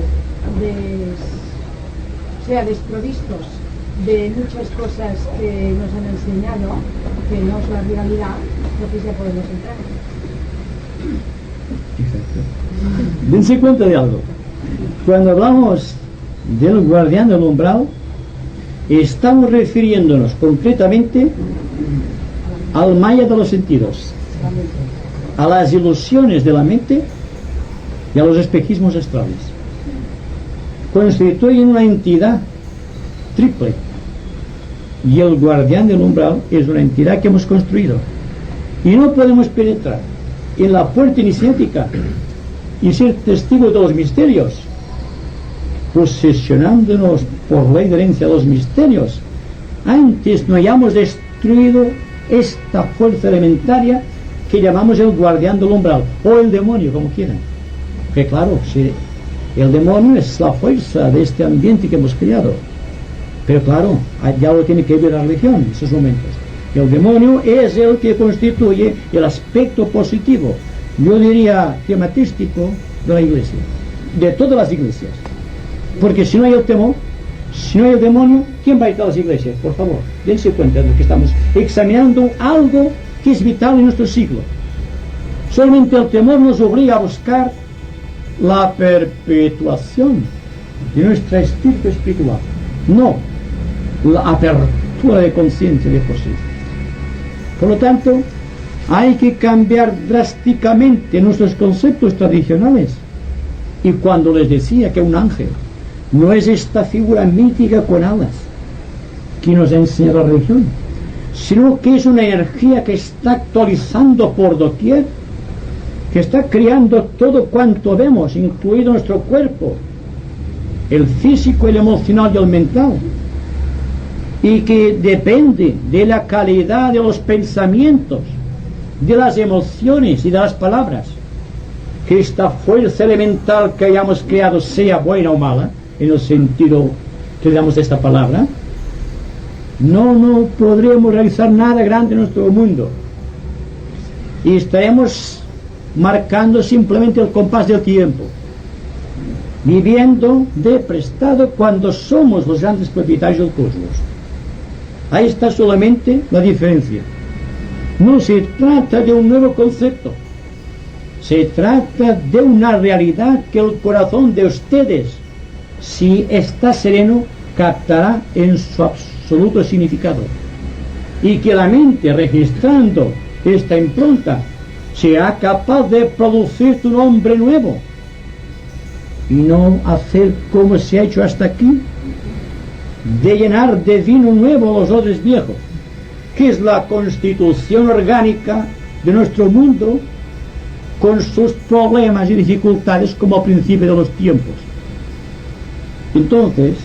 desprovistos de muchas cosas que nos han enseñado, que no es la realidad, entonces ya podemos entrar. Exacto. Dense cuenta de algo. Cuando hablamos del guardián del umbral, estamos refiriéndonos concretamente al maya de los sentidos, a las ilusiones de la mente y a los espejismos astrales. Constituyen una entidad triple, y el guardián del umbral es una entidad que hemos construido, y no podemos penetrar en la puerta iniciática y ser testigos de los misterios, posesionándonos por ley de herencia de los misterios, antes no hayamos destruido esta fuerza elementaria que llamamos el guardián del umbral, o el demonio, como quieran. Que claro, si el demonio es la fuerza de este ambiente que hemos creado, pero claro, ya lo tiene que ver la religión en esos momentos. El demonio es el que constituye el aspecto positivo, yo diría tematístico, de la iglesia, de todas las iglesias. Porque si no hay el temor, si no hay el demonio, ¿quién va a ir a las iglesias? Por favor, dense cuenta de que estamos examinando algo que es vital en nuestro siglo. Solamente el temor nos obliga a buscar la perpetuación de nuestra espíritu espiritual, no la apertura de conciencia de por sí. Por lo tanto, hay que cambiar drásticamente nuestros conceptos tradicionales. Y cuando les decía que un ángel no es esta figura mítica con alas que nos enseña la religión, sino que es una energía que está actualizando por doquier, que está creando todo cuanto vemos, incluido nuestro cuerpo, el físico, el emocional y el mental, y que depende de la calidad de los pensamientos, de las emociones y de las palabras. Que esta fuerza elemental que hayamos creado sea buena o mala, en el sentido que le damos de esta palabra, no podremos realizar nada grande en nuestro mundo, y estaremos marcando simplemente el compás del tiempo, viviendo de prestado cuando somos los grandes propietarios del cosmos. Ahí está solamente la diferencia. No se trata de un nuevo concepto, se trata de una realidad que el corazón de ustedes, si está sereno, captará en su absoluto significado, y que la mente, registrando esta impronta, sea capaz de producirte un hombre nuevo y no hacer como se ha hecho hasta aquí, de llenar de vino nuevo los odres viejos, que es la constitución orgánica de nuestro mundo, con sus problemas y dificultades como al principio de los tiempos. Entonces,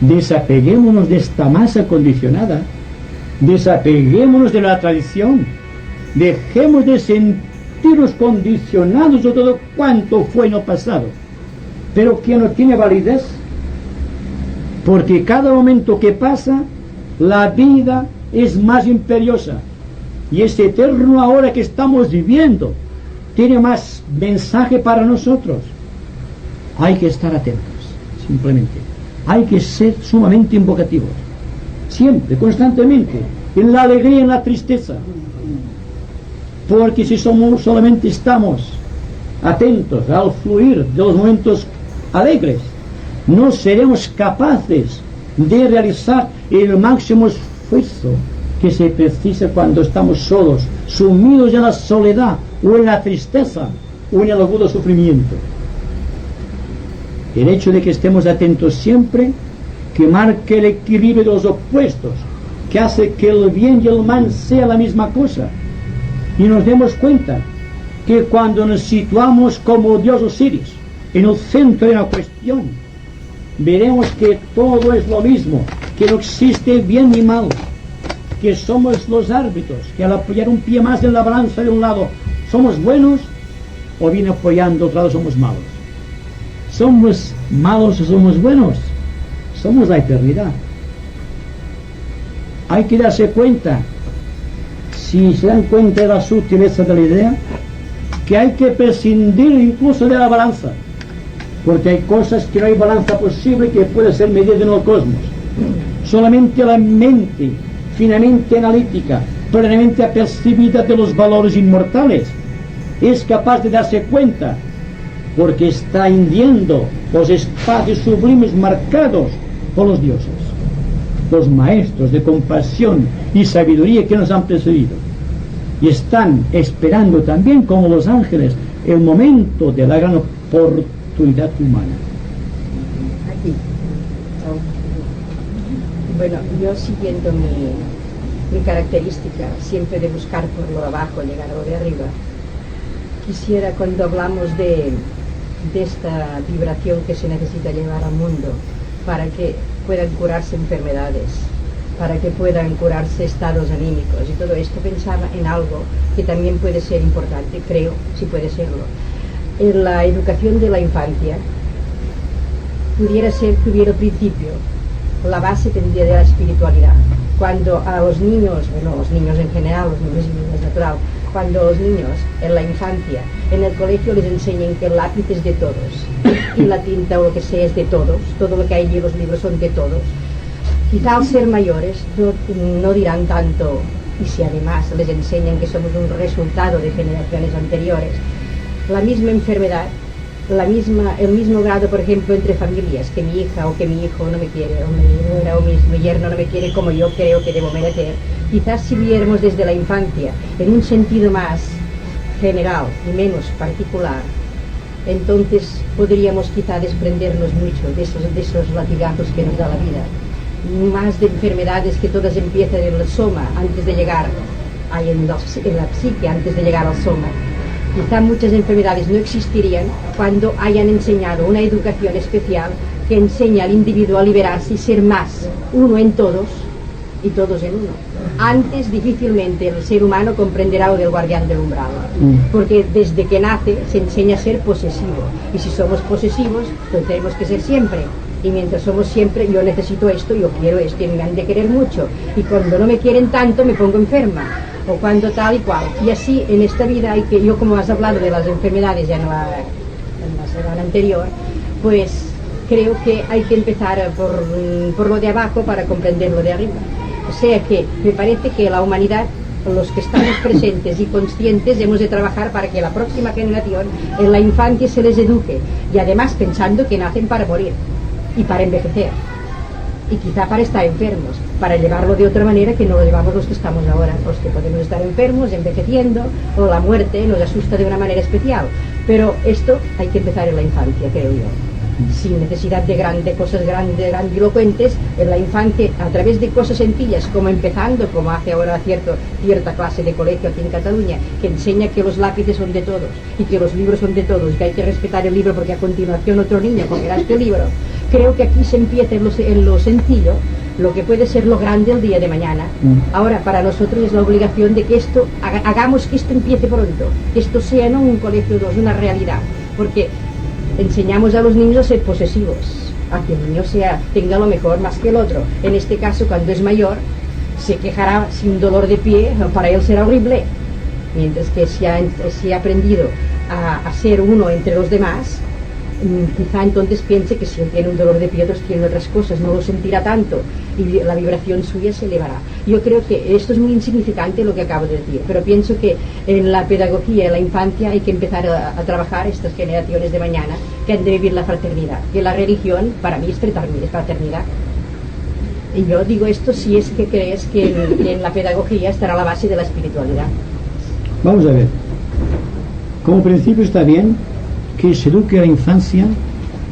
desapeguémonos de esta masa condicionada, desapeguémonos de la tradición, dejemos de sentir sentirnos condicionados de todo cuanto fue en el pasado, pero que no tiene validez, porque cada momento que pasa, la vida es más imperiosa, y este eterno ahora que estamos viviendo tiene más mensaje para nosotros. Hay que estar atentos, simplemente. Hay que ser sumamente invocativos, siempre, constantemente, en la alegría y en la tristeza, porque si solamente estamos atentos al fluir de los momentos alegres, no seremos capaces de realizar el máximo esfuerzo que se precisa cuando estamos solos, sumidos en la soledad o en la tristeza o en el agudo sufrimiento. El hecho de que estemos atentos siempre, que marque el equilibrio de los opuestos, que hace que el bien y el mal sea la misma cosa, y nos demos cuenta que cuando nos situamos como Dios Osiris en el centro de la cuestión, veremos que todo es lo mismo, que no existe bien ni mal, que somos los árbitros, que al apoyar un pie más en la balanza de un lado somos buenos, o bien apoyando otro lado somos malos. ¿Somos malos o somos buenos? Somos la eternidad. Hay que darse cuenta, si se dan cuenta de la sutileza de la idea, que hay que prescindir incluso de la balanza, porque hay cosas que no hay balanza posible que puede ser medida en el cosmos. Solamente la mente finamente analítica, plenamente apercibida de los valores inmortales, es capaz de darse cuenta, porque está hindiendo los espacios sublimes marcados por los dioses, los maestros de compasión y sabiduría que nos han precedido, y están esperando también, como los ángeles, el momento de la gran oportunidad humana. Aquí. Bueno, yo siguiendo mi característica siempre de buscar por lo de abajo, llegar a lo de arriba, quisiera, cuando hablamos de esta vibración que se necesita llevar al mundo para que puedan curarse enfermedades, para que puedan curarse estados anímicos y todo esto, pensaba en algo que también puede ser importante, creo, si puede serlo. En la educación de la infancia pudiera ser que hubiera el principio, la base tendría de la espiritualidad. Cuando a los niños, bueno, los niños en general, los niños y niñas natural, cuando los niños en la infancia, en el colegio les enseñan que el lápiz es de todos y la tinta o lo que sea es de todos, todo lo que hay en los libros son de todos, quizá al ser mayores no dirán tanto, y si además les enseñan que somos un resultado de generaciones anteriores, la misma enfermedad, el mismo grado, por ejemplo, entre familias, que mi hija o que mi hijo no me quiere, o mi nuera o mi yerno no me quiere como yo creo que debo merecer. Quizás si viéramos desde la infancia en un sentido más general y menos particular, entonces podríamos quizá desprendernos mucho de esos latigazos que nos da la vida. Más de enfermedades que todas empiezan en el soma antes de llegar, en la psique antes de llegar al soma. Quizá muchas enfermedades no existirían cuando hayan enseñado una educación especial que enseña al individuo a liberarse y ser más uno en todos y todos en uno. Antes difícilmente el ser humano comprenderá lo del guardián del umbral, porque desde que nace se enseña a ser posesivo, y si somos posesivos pues tenemos que ser siempre, y mientras somos siempre yo necesito esto, yo quiero esto y me han de querer mucho, y cuando no me quieren tanto me pongo enferma, o cuando tal y cual, y así en esta vida hay que, yo como has hablado de las enfermedades ya en la semana anterior, pues creo que hay que empezar por lo de abajo para comprender lo de arriba. O sea que me parece que la humanidad, los que estamos presentes y conscientes, hemos de trabajar para que la próxima generación en la infancia se les eduque, y además pensando que nacen para morir y para envejecer, y quizá para estar enfermos, para llevarlo de otra manera que no lo llevamos los que estamos ahora, los que podemos estar enfermos, envejeciendo, o la muerte nos asusta de una manera especial. Pero esto hay que empezar en la infancia, creo yo, sin necesidad de cosas grandilocuentes, en la infancia, a través de cosas sencillas, como empezando, como hace ahora cierta clase de colegio aquí en Cataluña, que enseña que los lápices son de todos, y que los libros son de todos, y que hay que respetar el libro porque a continuación otro niño cogerá este libro. Creo que aquí se empieza en lo sencillo, lo que puede ser lo grande el día de mañana. Ahora, para nosotros es la obligación de que esto, hagamos que esto empiece pronto, que esto sea no un colegio 2, una realidad, porque enseñamos a los niños a ser posesivos, a que el niño tenga lo mejor más que el otro. En este caso, cuando es mayor, se quejará sin dolor de pie, para él será horrible, mientras que si ha aprendido a ser uno entre los demás, quizá entonces piense que si él tiene un dolor de pie, otros tienen otras cosas, no lo sentirá tanto y la vibración suya se elevará. Yo creo que esto es muy insignificante lo que acabo de decir, pero pienso que en la pedagogía, en la infancia, hay que empezar a trabajar estas generaciones de mañana que han de vivir la fraternidad, que la religión para mí es fraternidad. Y yo digo esto si es que crees que en la pedagogía estará la base de la espiritualidad. Vamos a ver, como principio está bien que se eduque a la infancia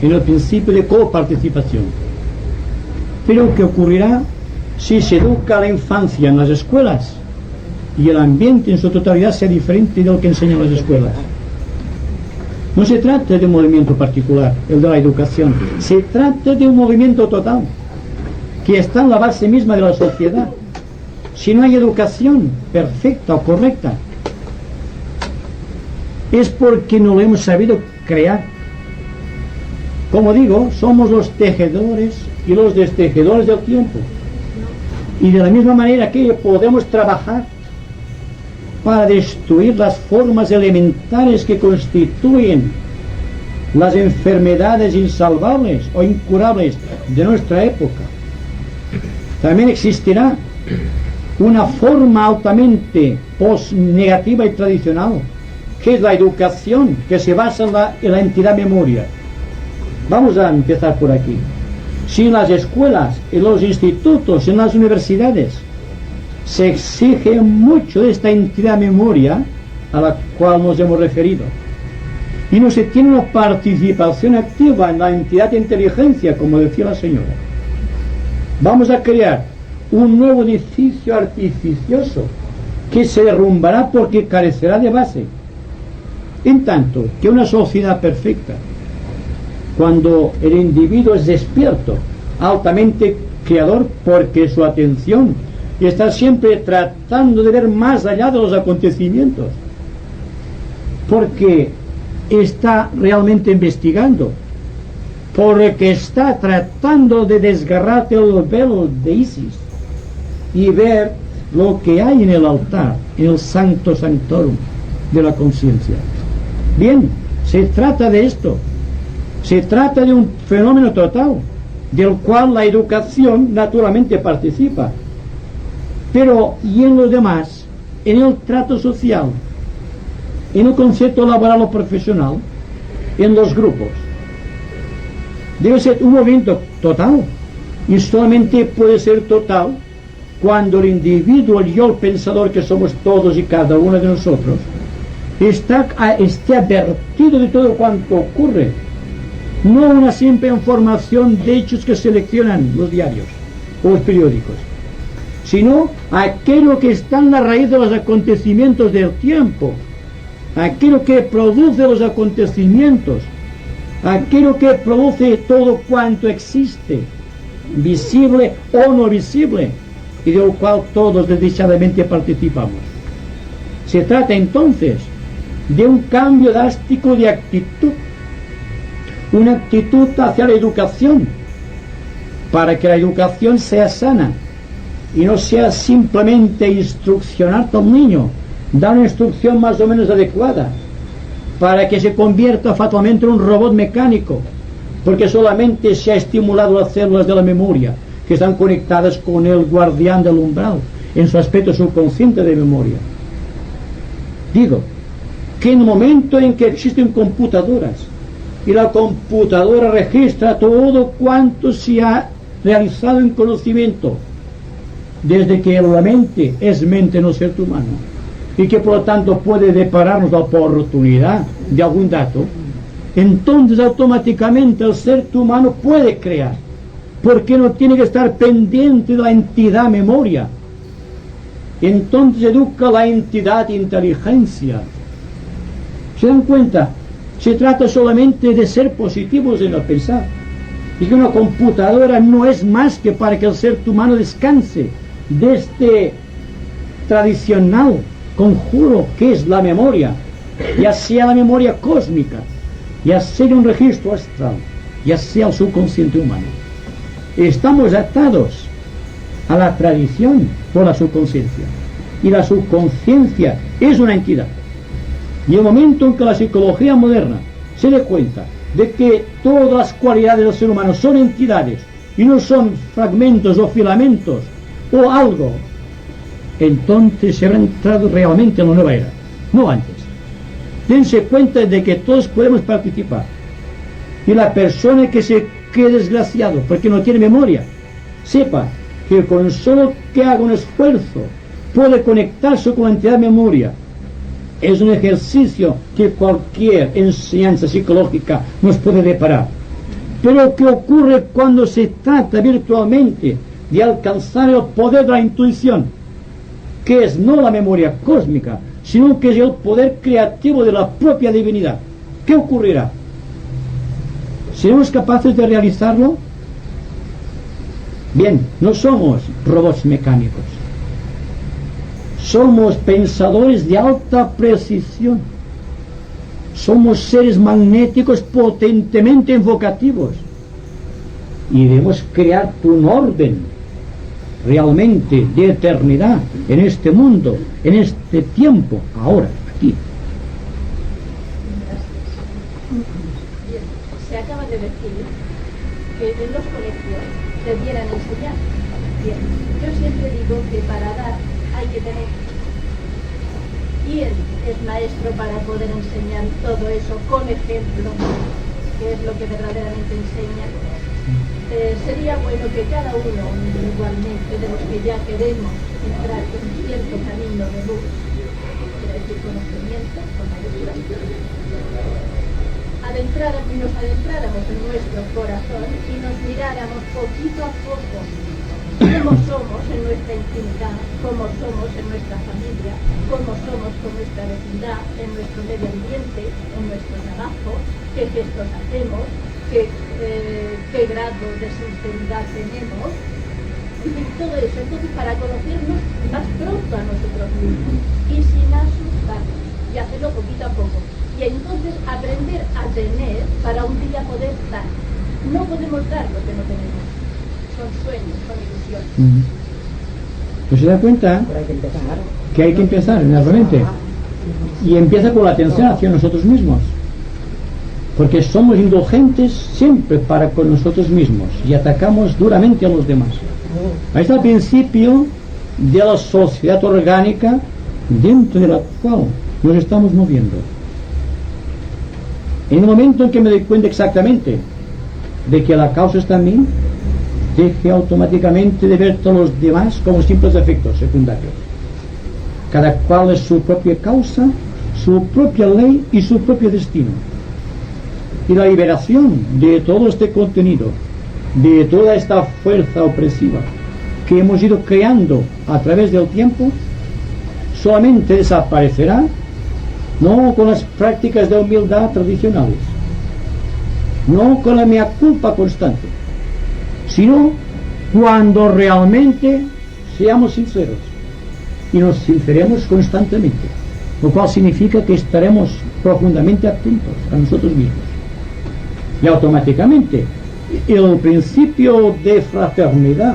en el principio de coparticipación, pero ¿qué ocurrirá si se educa a la infancia en las escuelas y el ambiente en su totalidad sea diferente de lo que enseñan las escuelas? No se trata de un movimiento particular, el de la educación, se trata de un movimiento total que está en la base misma de la sociedad. Si no hay educación perfecta o correcta, es porque no lo hemos sabido crear. Como digo, somos los tejedores y los destejedores del tiempo, y de la misma manera que podemos trabajar para destruir las formas elementales que constituyen las enfermedades insalvables o incurables de nuestra época, también existirá una forma altamente negativa y tradicional, que es la educación, que se basa en la entidad memoria. Vamos a empezar por aquí. Si en las escuelas, en los institutos, en las universidades se exige mucho de esta entidad memoria a la cual nos hemos referido, y no se tiene una participación activa en la entidad de inteligencia, como decía la señora, vamos a crear un nuevo edificio artificioso que se derrumbará porque carecerá de base. En tanto que una sociedad perfecta, cuando el individuo es despierto, altamente creador, porque su atención está siempre tratando de ver más allá de los acontecimientos, porque está realmente investigando, porque está tratando de desgarrarte el velo de Isis y ver lo que hay en el altar, en el Sancto Sanctorum de la conciencia. Bien, se trata de esto, se trata de un fenómeno total, del cual la educación naturalmente participa, pero y en lo demás, en el trato social, en el concepto laboral o profesional, en los grupos, debe ser un movimiento total, y solamente puede ser total cuando el individuo, el yo, el pensador que somos todos y cada uno de nosotros, esté advertido de todo cuanto ocurre, no una simple información de hechos que seleccionan los diarios o los periódicos, sino aquello que está en la raíz de los acontecimientos del tiempo, aquello que produce los acontecimientos, aquello que produce todo cuanto existe, visible o no visible, y del cual todos desdichadamente participamos. Se trata entonces de un cambio drástico de actitud, una actitud hacia la educación, para que la educación sea sana y no sea simplemente instruccionar a un niño, dar una instrucción más o menos adecuada, para que se convierta fatalmente en un robot mecánico, porque solamente se ha estimulado las células de la memoria, que están conectadas con el guardián del umbral, en su aspecto subconsciente de memoria. Digo, que en el momento en que existen computadoras, y la computadora registra todo cuanto se ha realizado en conocimiento, desde que la mente es mente, no ser humano, y que por lo tanto puede depararnos la oportunidad de algún dato, entonces automáticamente el ser humano puede crear, porque no tiene que estar pendiente de la entidad memoria. Entonces educa la entidad inteligencia. ¿Se dan cuenta? Se trata solamente de ser positivos en el pensar. y que una computadora no es más que para que el ser humano descanse de este tradicional conjuro que es la memoria, ya sea la memoria cósmica, ya sea un registro astral, ya sea el subconsciente humano. Estamos atados a la tradición por la subconsciencia, y la subconsciencia es una entidad. Y el momento en que la psicología moderna se dé cuenta de que todas las cualidades del ser humano son entidades y no son fragmentos o filamentos o algo, entonces se habrá entrado realmente en la nueva era, no antes. Dense cuenta de que todos podemos participar, y la persona que se quede desgraciado porque no tiene memoria, sepa que con solo que haga un esfuerzo puede conectarse con la entidad de memoria. Es un ejercicio que cualquier enseñanza psicológica nos puede deparar. Pero ¿qué ocurre cuando se trata virtualmente de alcanzar el poder de la intuición? Que es no la memoria cósmica, sino que es el poder creativo de la propia divinidad. ¿Qué ocurrirá? ¿Seremos capaces de realizarlo? Bien, no somos robots mecánicos. Somos pensadores de alta precisión. Somos seres magnéticos potentemente invocativos. Y debemos crear un orden realmente de eternidad en este mundo, en este tiempo, ahora, aquí. Se acaba de decir que en los colegios debieran enseñar. Bien, yo siempre digo que para dar hay que tener. ¿Quién es maestro para poder enseñar todo eso con ejemplo, que es lo que verdaderamente enseña? Sería bueno que cada uno individualmente de los que ya queremos entrar en cierto camino de luz, quiere decir conocimiento, con mayúsculas, nos adentráramos en nuestro corazón y nos miráramos poquito a poco cómo somos en nuestra intimidad, cómo somos en nuestra familia, cómo somos con nuestra vecindad, en nuestro medio ambiente, en nuestro trabajo, qué gestos hacemos, qué grado de sinceridad tenemos, en fin, todo eso. Entonces, para conocernos más pronto a nosotros mismos y sin asustarnos, y hacerlo poquito a poco. Y entonces aprender a tener para un día poder dar. No podemos dar lo que no tenemos. Son sueños, son ilusiones. Pues se da cuenta que hay que empezar realmente. Y empieza con la atención hacia nosotros mismos. Porque somos indulgentes siempre para con nosotros mismos y atacamos duramente a los demás. Ahí está el principio de la sociedad orgánica dentro de la cual nos estamos moviendo. En el momento en que me doy cuenta exactamente de que la causa está en mí, deje automáticamente de ver todos los demás como simples efectos secundarios. Cada cual es su propia causa, su propia ley y su propio destino. Y la liberación de todo este contenido, de toda esta fuerza opresiva que hemos ido creando a través del tiempo, solamente desaparecerá no con las prácticas de humildad tradicionales, no con la mea culpa constante, sino cuando realmente seamos sinceros y nos sinceremos constantemente, lo cual significa que estaremos profundamente atentos a nosotros mismos. Y automáticamente el principio de fraternidad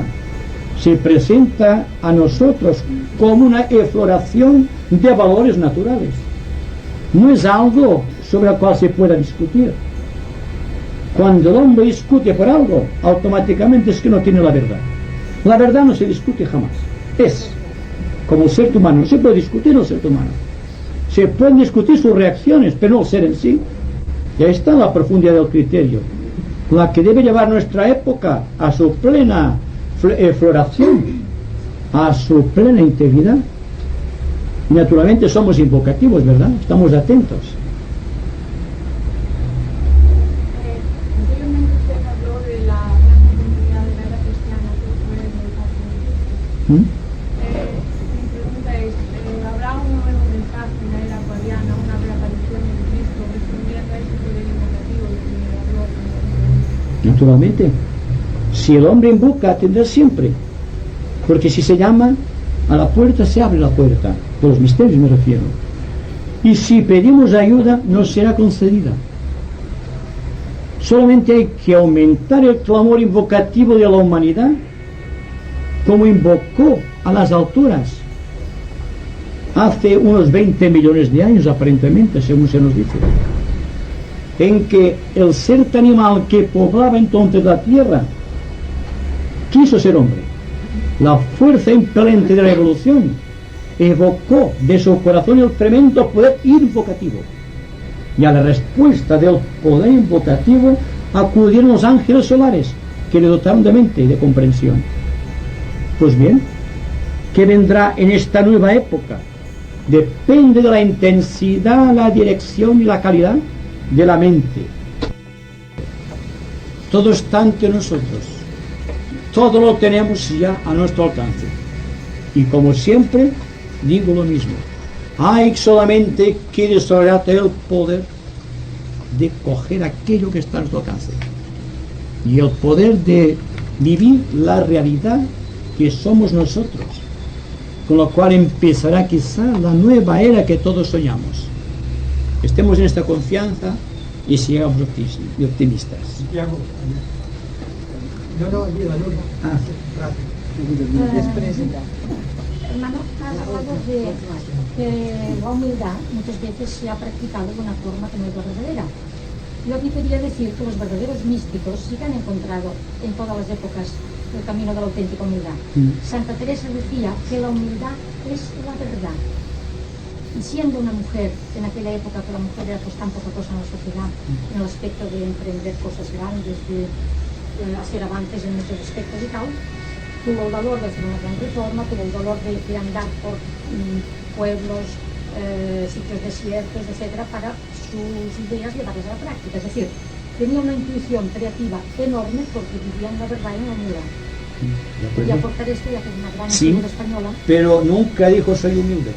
se presenta a nosotros como una efloración de valores naturales. No es algo sobre el cual se pueda discutir. Cuando el hombre discute por algo, automáticamente es que no tiene la verdad. La verdad no se discute jamás. Es como el ser humano. No se puede discutir el ser humano. Se pueden discutir sus reacciones, pero no el ser en sí. Y ahí está la profundidad del criterio, la que debe llevar nuestra época a su plena floración, a su plena integridad. Y naturalmente somos invocativos, ¿verdad? Estamos atentos. Anteriormente usted habló de la gran comunidad de la era cristiana que fue del Pacto. Mi pregunta es, ¿habrá un nuevo mensaje en la era acuariana, una reaparición de Cristo respondiendo a ese poder invocativo del que habló? Naturalmente, si el hombre invoca, tendrá siempre, porque si se llama a la puerta, se abre la puerta, por los misterios me refiero, y si pedimos ayuda, nos será concedida. Solamente hay que aumentar el clamor invocativo de la humanidad, como invocó a las alturas hace unos 20 millones de años, aparentemente, según se nos dice, en que el ser animal que poblaba entonces la tierra quiso ser hombre. La fuerza impelente de la evolución evocó de su corazón el tremendo poder invocativo, y a la respuesta del poder invocativo acudieron los ángeles solares, que le dotaron de mente y de comprensión. Pues bien, ¿qué vendrá en esta nueva época? Depende de la intensidad, la dirección y la calidad de la mente. Todo está ante nosotros, todo lo tenemos ya a nuestro alcance, y como siempre digo lo mismo: hay solamente que desarrollar el poder de coger aquello que está a nuestro alcance, y el poder de vivir la realidad que somos nosotros, con lo cual empezará quizá la nueva era que todos soñamos. Estemos en esta confianza y sigamos optimistas. Hermano, has hablado de que la humildad muchas veces se ha practicado de una forma que no es verdadera. Yo aquí quería decir que los verdaderos místicos sí que han encontrado en todas las épocas el camino de la auténtica humildad. Santa Teresa decía que la humildad es la verdad. Y siendo una mujer, en aquella época que la mujer era pues tan poca cosa en la sociedad, en el aspecto de emprender cosas grandes, de hacer avances en muchos aspectos y tal, tuvo el valor de hacer una gran reforma, tuvo el valor de andar por pueblos, sitios desiertos, etcétera, para sus ideas llevarlas a la práctica. Es decir, tenía una intuición creativa enorme porque vivía en la verdad y en la humildad. Y aportar esto ya que es una gran figura española. Pero nunca dijo soy humilde.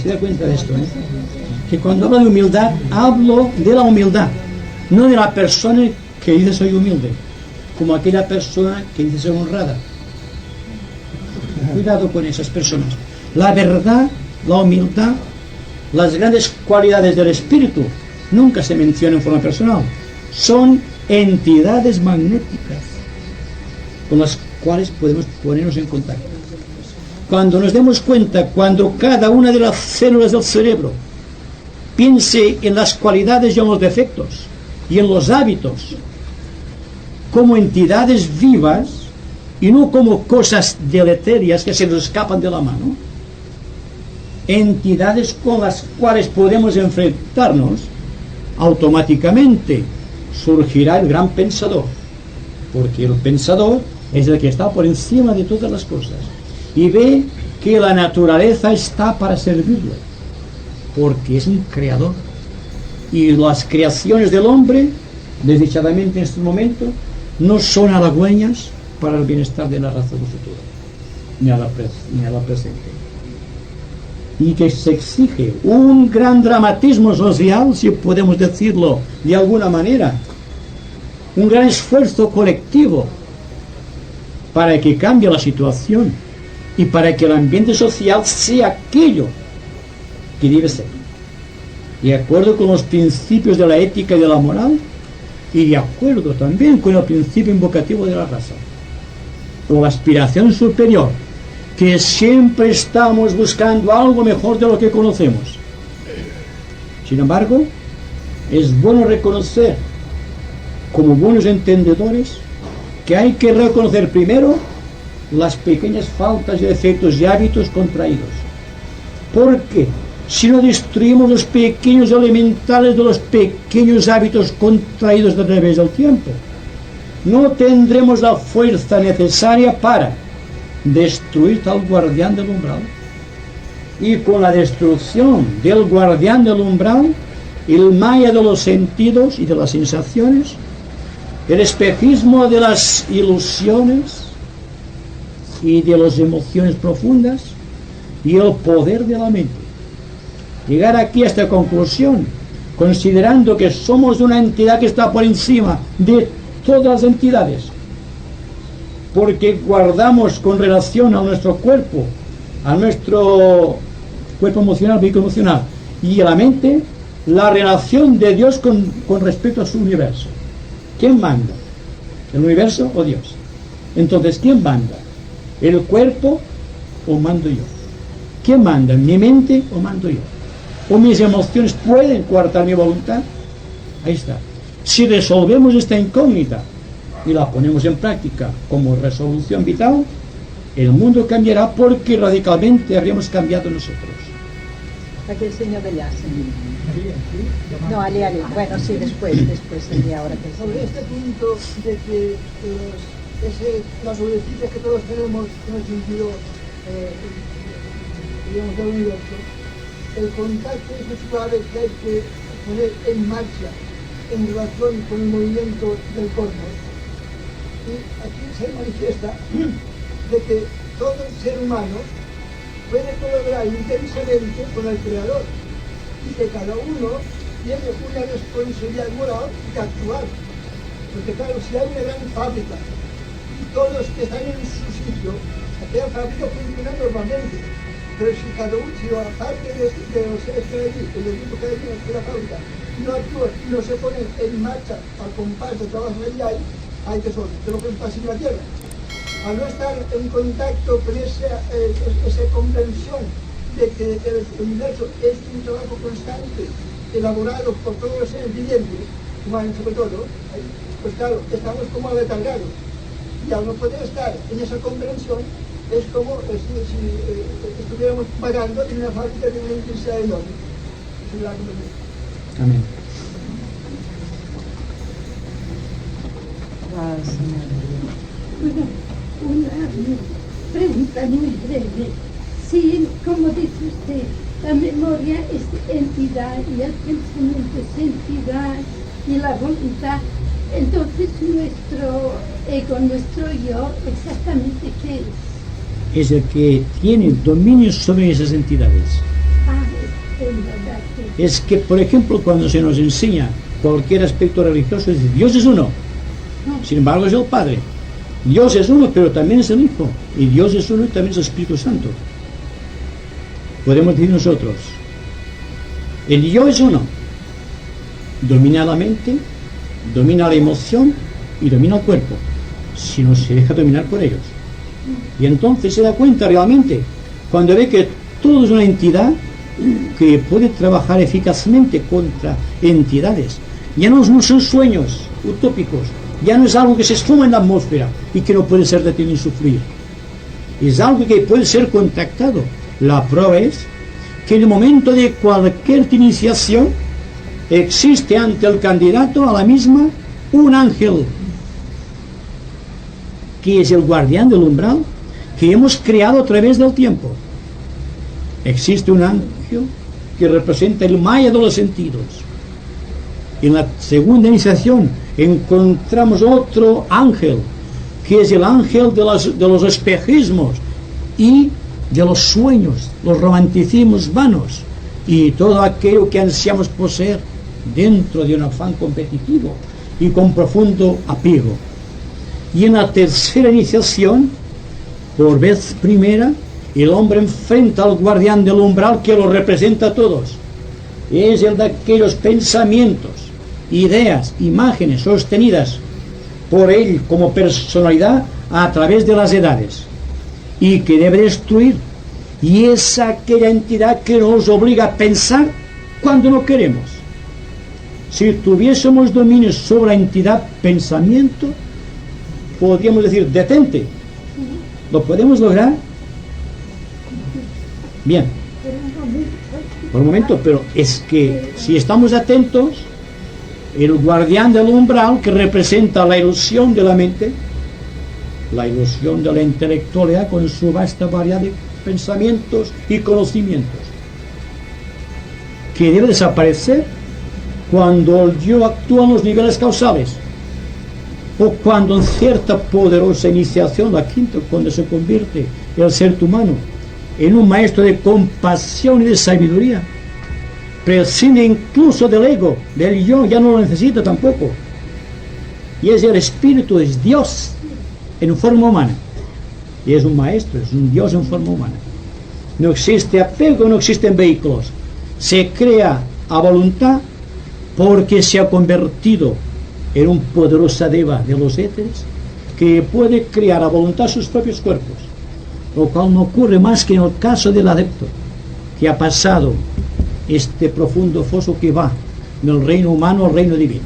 ¿Se da cuenta de esto? Que cuando hablo de humildad, hablo de la humildad, no de la persona que dice soy humilde, como aquella persona que dice ser honrada. Cuidado con esas personas. La verdad, la humildad, las grandes cualidades del espíritu nunca se mencionan en forma personal. Son entidades magnéticas con las cuales podemos ponernos en contacto. Cuando nos demos cuenta, cuando cada una de las células del cerebro piense en las cualidades y en los defectos y en los hábitos como entidades vivas y no como cosas deleterias que se nos escapan de la mano, entidades con las cuales podemos enfrentarnos, automáticamente surgirá el gran pensador, porque el pensador es el que está por encima de todas las cosas y ve que la naturaleza está para servirle, porque es un creador, y las creaciones del hombre, desdichadamente en este momento, no son halagüeñas para el bienestar de la raza del futuro, ni a la presente, y que se exige un gran dramatismo social, si podemos decirlo de alguna manera, un gran esfuerzo colectivo para que cambie la situación y para que el ambiente social sea aquello que debe ser, de acuerdo con los principios de la ética y de la moral, y de acuerdo también con el principio invocativo de la raza, o la aspiración superior, que siempre estamos buscando algo mejor de lo que conocemos. Sin embargo, es bueno reconocer, como buenos entendedores, que hay que reconocer primero las pequeñas faltas y defectos y hábitos contraídos, porque si no destruimos los pequeños elementales de los pequeños hábitos contraídos a través del tiempo, no tendremos la fuerza necesaria para destruir tal guardián del umbral. Y con la destrucción del guardián del umbral, el maya de los sentidos y de las sensaciones, el espejismo de las ilusiones y de las emociones profundas, y el poder de la mente, llegar aquí a esta conclusión, considerando que somos una entidad que está por encima de todas las entidades, porque guardamos con relación a nuestro cuerpo emocional, vehículo emocional, y a la mente, la relación de Dios con respecto a su universo. ¿Quién manda? ¿El universo o Dios? Entonces, ¿quién manda? ¿El cuerpo o mando yo? ¿Quién manda? ¿Mi mente o mando yo? ¿O mis emociones pueden coartar mi voluntad? Ahí está. Si resolvemos esta incógnita y la ponemos en práctica como resolución vital, el mundo cambiará porque radicalmente habríamos cambiado nosotros. Aquel señor de allá, señor. No, Ale. Bueno, sí, después sería ahora que sobre este punto de que las obediencias que todos tenemos en el sentido, digamos, del universo, el contacto sexual que hay que poner en marcha en relación con el movimiento del cosmos. Y aquí se manifiesta de que todo ser humano puede colaborar intensamente con el Creador y que cada uno tiene una responsabilidad moral de actuar. Porque claro, si hay una gran fábrica y todos están en su sitio, aquella fábrica funciona normalmente. Pero si cada uno, si aparte de los seres que hay allí, el equipo que hay en la fábrica, no actúa y no se pone en marcha al compás de trabajo que hay que son, de lo que pasa en la Tierra. Al no estar en contacto con esa comprensión de que el universo es un trabajo constante, elaborado por todos los seres vivientes, humanos sobre todo, pues claro, estamos como aletargados. Y al no poder estar en esa comprensión, es como si estuviéramos pagando en una fábrica de una intensidad enorme. Es la comprensión. Amén. Una pregunta muy breve. Si, como dice usted, la memoria es entidad y el pensamiento es entidad y la voluntad, entonces nuestro ego, nuestro yo, exactamente ¿qué es? Es el que tiene dominio sobre esas entidades. Es verdad que... Es que, por ejemplo, cuando se nos enseña cualquier aspecto religioso, es decir, Dios es uno, sin embargo es el Padre. Dios es uno, pero también es el Hijo. Y Dios es uno y también es el Espíritu Santo. Podemos decir nosotros, el yo es uno. Domina la mente, domina la emoción y domina el cuerpo, si no se deja dominar por ellos. Y entonces se da cuenta realmente, cuando ve que todo es una entidad que puede trabajar eficazmente contra entidades. Ya no son sueños utópicos, ya no es algo que se esfuma en la atmósfera y que no puede ser detenido y sufrir. Es algo que puede ser contactado. La prueba es que en el momento de cualquier iniciación existe ante el candidato a la misma un ángel que es el guardián del umbral que hemos creado a través del tiempo. Existe un ángel que representa el maya de los sentidos. En la segunda iniciación encontramos otro ángel que es el ángel de los espejismos y de los sueños, los romanticismos vanos y todo aquello que ansiamos poseer dentro de un afán competitivo y con profundo apego. Y en la tercera iniciación, por vez primera, el hombre enfrenta al guardián del umbral que lo representa a todos. Es el de aquellos pensamientos, ideas, imágenes sostenidas por él como personalidad a través de las edades y que debe destruir, y es aquella entidad que nos obliga a pensar cuando no queremos. Si tuviésemos dominio sobre la entidad pensamiento, podríamos decir detente. ¿Lo podemos lograr? Bien, por un momento, pero es que si estamos atentos, el guardián del umbral, que representa la ilusión de la mente, la ilusión de la intelectualidad con su vasta variedad de pensamientos y conocimientos, que debe desaparecer cuando el yo actúa en los niveles causales, o cuando en cierta poderosa iniciación, la quinta, cuando se convierte el ser humano en un maestro de compasión y de sabiduría, prescinde incluso del ego, del yo, ya no lo necesita tampoco. Y es el espíritu, es Dios en forma humana. Y es un maestro, es un Dios en forma humana. No existe apego, no existen vehículos. Se crea a voluntad porque se ha convertido en un poderosa deva de los éteres que puede crear a voluntad sus propios cuerpos, lo cual no ocurre más que en el caso del adepto que ha pasado este profundo foso que va del reino humano al reino divino.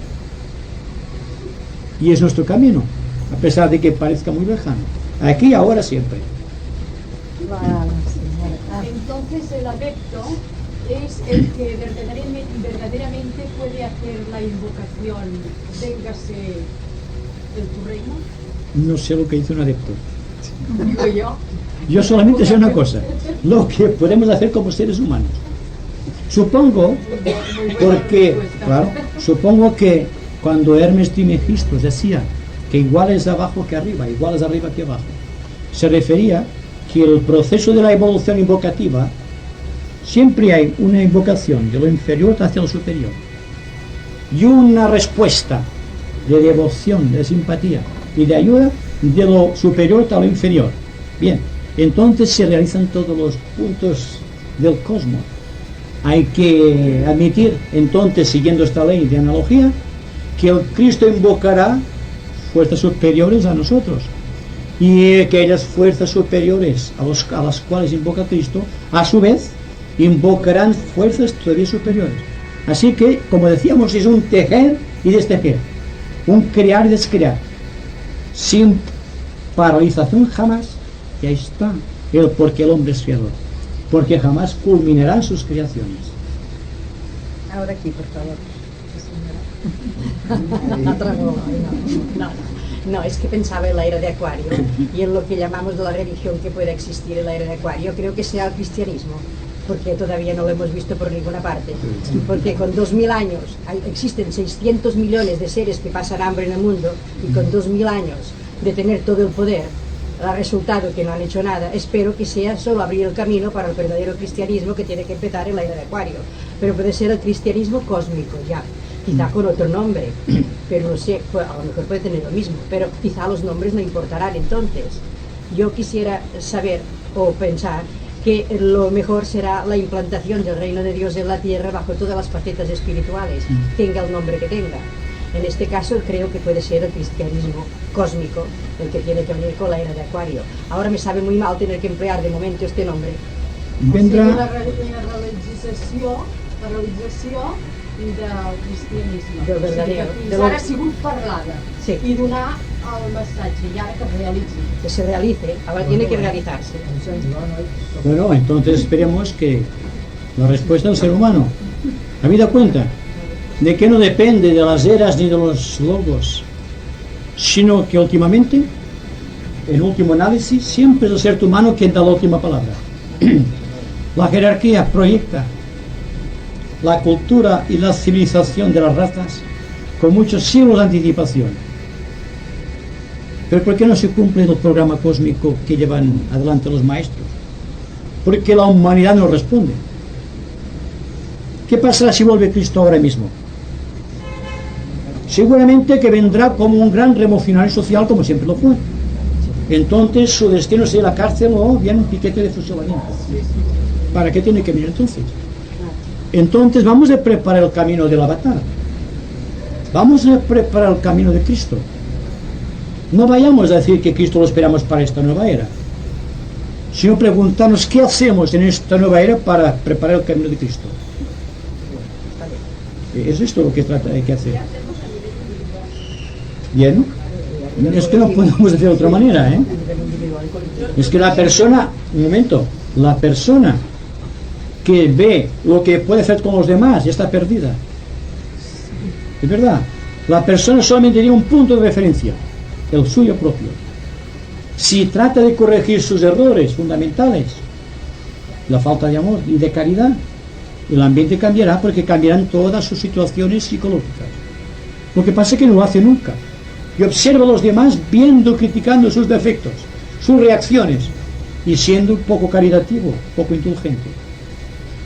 Y es nuestro camino, a pesar de que parezca muy lejano, aquí, ahora, siempre. Entonces el adepto es el que verdaderamente puede hacer la invocación, véngase el tu reino. No sé lo que dice un adepto. Digo yo. Yo solamente sé una cosa, lo que podemos hacer como seres humanos. Supongo, porque, claro, supongo que cuando Hermes Trismegisto decía que igual es abajo que arriba, igual es arriba que abajo, se refería que el proceso de la evolución invocativa siempre hay una invocación de lo inferior hacia lo superior y una respuesta de devoción, de simpatía y de ayuda de lo superior a lo inferior. Bien, entonces se realizan todos los puntos del cosmos. Hay que admitir, entonces, siguiendo esta ley de analogía, que el Cristo invocará fuerzas superiores a nosotros, y aquellas fuerzas superiores a las cuales invoca Cristo, a su vez, invocarán fuerzas todavía superiores. Así que, como decíamos, es un tejer y destejer, un crear y descrear, sin paralización jamás. Y ahí está el porque el hombre es creador, porque jamás culminarán sus creaciones. Ahora aquí, por favor. No, es que pensaba en la era de Acuario y en lo que llamamos de la religión que pueda existir en la era de Acuario. Creo que sea el cristianismo, porque todavía no lo hemos visto por ninguna parte. Porque con 2000 años existen 600 millones de seres que pasan hambre en el mundo, y con 2000 años de tener todo el poder, el resultado que no han hecho nada. Espero que sea solo abrir el camino para el verdadero cristianismo que tiene que empezar en la era de Acuario. Pero puede ser el cristianismo cósmico ya, quizá con otro nombre, pero no sé, a lo mejor puede tener lo mismo, pero quizá los nombres no importarán. Entonces yo quisiera saber o pensar que lo mejor será la implantación del reino de Dios en la tierra bajo todas las facetas espirituales, tenga el nombre que tenga. En este caso creo que puede ser el cristianismo cósmico el que tiene que venir con la era de Acuario. Ahora me sabe muy mal tener que emplear de momento este nombre. Vendrá la realització del cristianisme. Del verdadero. Fins ara ha sigut parlada, sí, i donar el missatge, i ara que es realitzi. Que se realice, ahora tiene que realizarse. Bueno, entonces esperemos que la respuesta del ser humano, habida cuenta de que no depende de las eras ni de los logos, sino que últimamente, en último análisis, siempre es el ser humano quien da la última palabra. La jerarquía proyecta la cultura y la civilización de las razas con muchos siglos de anticipación. Pero ¿por qué no se cumple el programa cósmico que llevan adelante los maestros? Porque la humanidad no responde. ¿Qué pasará si vuelve Cristo ahora mismo? Seguramente que vendrá como un gran revolucionario social, como siempre lo fue. Entonces su destino será la cárcel o bien un piquete de fusilamiento. ¿Para qué tiene que venir entonces? Entonces vamos a preparar el camino del avatar. Vamos a preparar el camino de Cristo. No vayamos a decir que Cristo lo esperamos para esta nueva era, sino preguntarnos qué hacemos en esta nueva era para preparar el camino de Cristo. Es esto lo que hay que hacer. Bien, es que no podemos hacer de otra manera, ¿eh? Es que la persona, un momento, la persona que ve lo que puede hacer con los demás ya está perdida. Es verdad, la persona solamente tiene un punto de referencia, el suyo propio. Si trata de corregir sus errores fundamentales, la falta de amor y de caridad, el ambiente cambiará, porque cambiarán todas sus situaciones psicológicas. Lo que pasa es que no lo hace nunca, y observa a los demás viendo, criticando sus defectos, sus reacciones, y siendo poco caritativo, poco indulgente.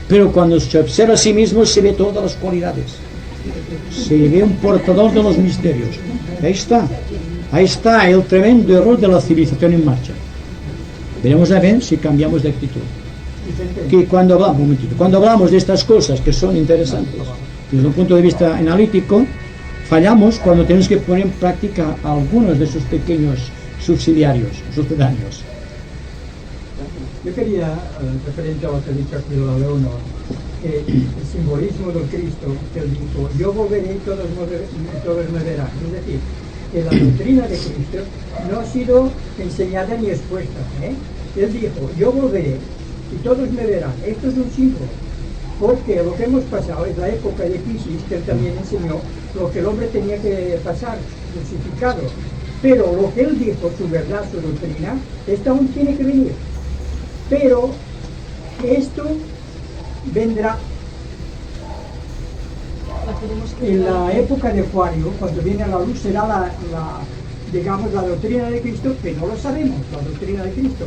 Pero cuando se observa a sí mismo se ve todas las cualidades. Se ve un portador de los misterios. Ahí está el tremendo error de la civilización en marcha. Veremos a ver si cambiamos de actitud. Que cuando hablamos de estas cosas que son interesantes desde un punto de vista analítico, fallamos cuando tenemos que poner en práctica algunos de esos pequeños subsidiarios, sucedáneos. Yo quería, referente a lo que ha dicho aquí la Leonor, que el simbolismo del Cristo, que él dijo, yo volveré y todos me verán. Es decir, que la doctrina de Cristo no ha sido enseñada ni expuesta. Él dijo, yo volveré y todos me verán. Esto es un símbolo, porque lo que hemos pasado es la época de crisis, que él también enseñó lo que el hombre tenía que pasar, crucificado. Pero lo que él dijo, su verdad, su doctrina, esto aún tiene que venir. Pero esto vendrá en la época de Acuario, cuando viene a la luz, será digamos, la doctrina de Cristo, que no lo sabemos, la doctrina de Cristo,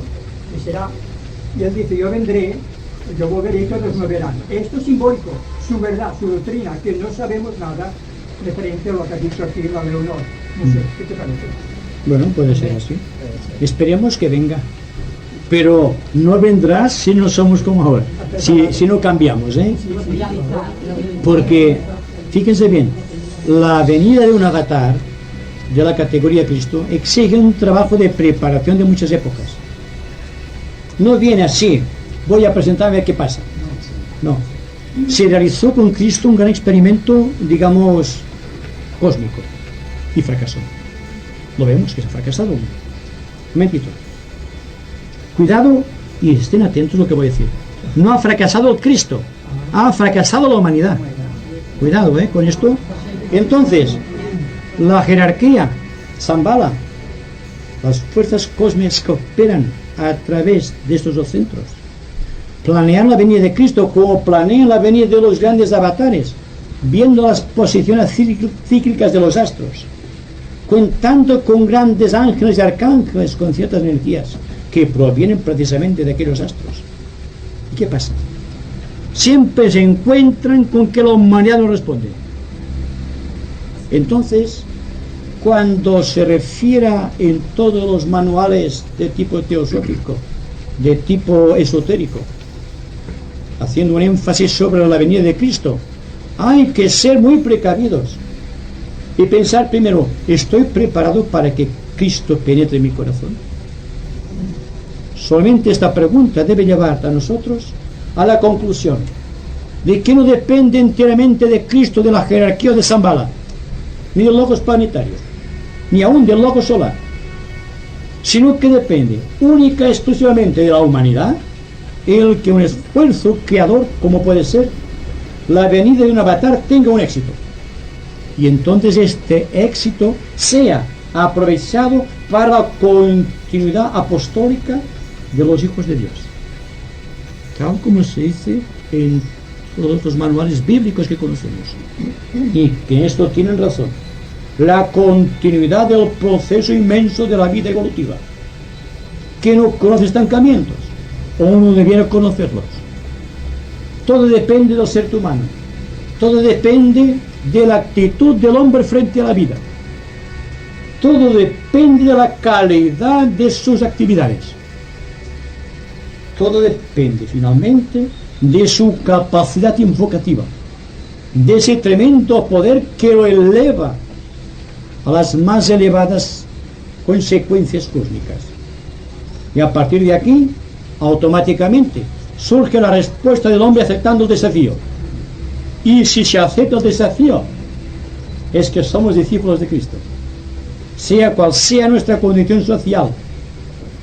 y será, y él dice, yo vendré, yo volveré y todos me verán. Esto es simbólico, su verdad, su doctrina, que no sabemos nada referente a lo que ha dicho aquí la Leonor. No sé, ¿qué te parece? Bueno, puede ser así. Esperemos que venga. Pero no vendrá si no somos como ahora, si no cambiamos, Porque, fíjense bien, la venida de un avatar de la categoría Cristo exige un trabajo de preparación de muchas épocas. No viene así, voy a presentarme a ver qué pasa. No. Se realizó con Cristo un gran experimento, digamos, cósmico, y fracasó. Lo vemos que se ha fracasado. Un momentito. Cuidado y estén atentos a lo que voy a decir. No ha fracasado el Cristo, ha fracasado la humanidad. Cuidado, con esto. Entonces, la jerarquía, Shambhala, las fuerzas cósmicas que operan a través de estos dos centros, planean la venida de Cristo como planean la venida de los grandes avatares, viendo las posiciones cíclicas de los astros, contando con grandes ángeles y arcángeles con ciertas energías que provienen precisamente de aquellos astros. ¿Y qué pasa? Siempre se encuentran con que la humanidad no responde. Entonces, cuando se refiera en todos los manuales de tipo teosófico, de tipo esotérico, haciendo un énfasis sobre la venida de Cristo, hay que ser muy precavidos y pensar primero, ¿estoy preparado para que Cristo penetre en mi corazón? Solamente esta pregunta debe llevar a nosotros a la conclusión de que no depende enteramente de Cristo, de la jerarquía de Shambhala, ni de logos planetarios, ni aún del logo solar, sino que depende única y exclusivamente de la humanidad, el que un esfuerzo creador, como puede ser la venida de un avatar, tenga un éxito. Y entonces este éxito sea aprovechado para la continuidad apostólica de los hijos de Dios, tal como se dice en todos los manuales bíblicos que conocemos, y que en esto tienen razón, la continuidad del proceso inmenso de la vida evolutiva, que no conoce estancamientos, o no debiera conocerlos. Todo depende del ser humano, todo depende de la actitud del hombre frente a la vida, todo depende de la calidad de sus actividades. Todo depende, finalmente, de su capacidad invocativa, de ese tremendo poder que lo eleva a las más elevadas consecuencias cósmicas. Y a partir de aquí, automáticamente, surge la respuesta del hombre aceptando el desafío. Y si se acepta el desafío, es que somos discípulos de Cristo. Sea cual sea nuestra condición social,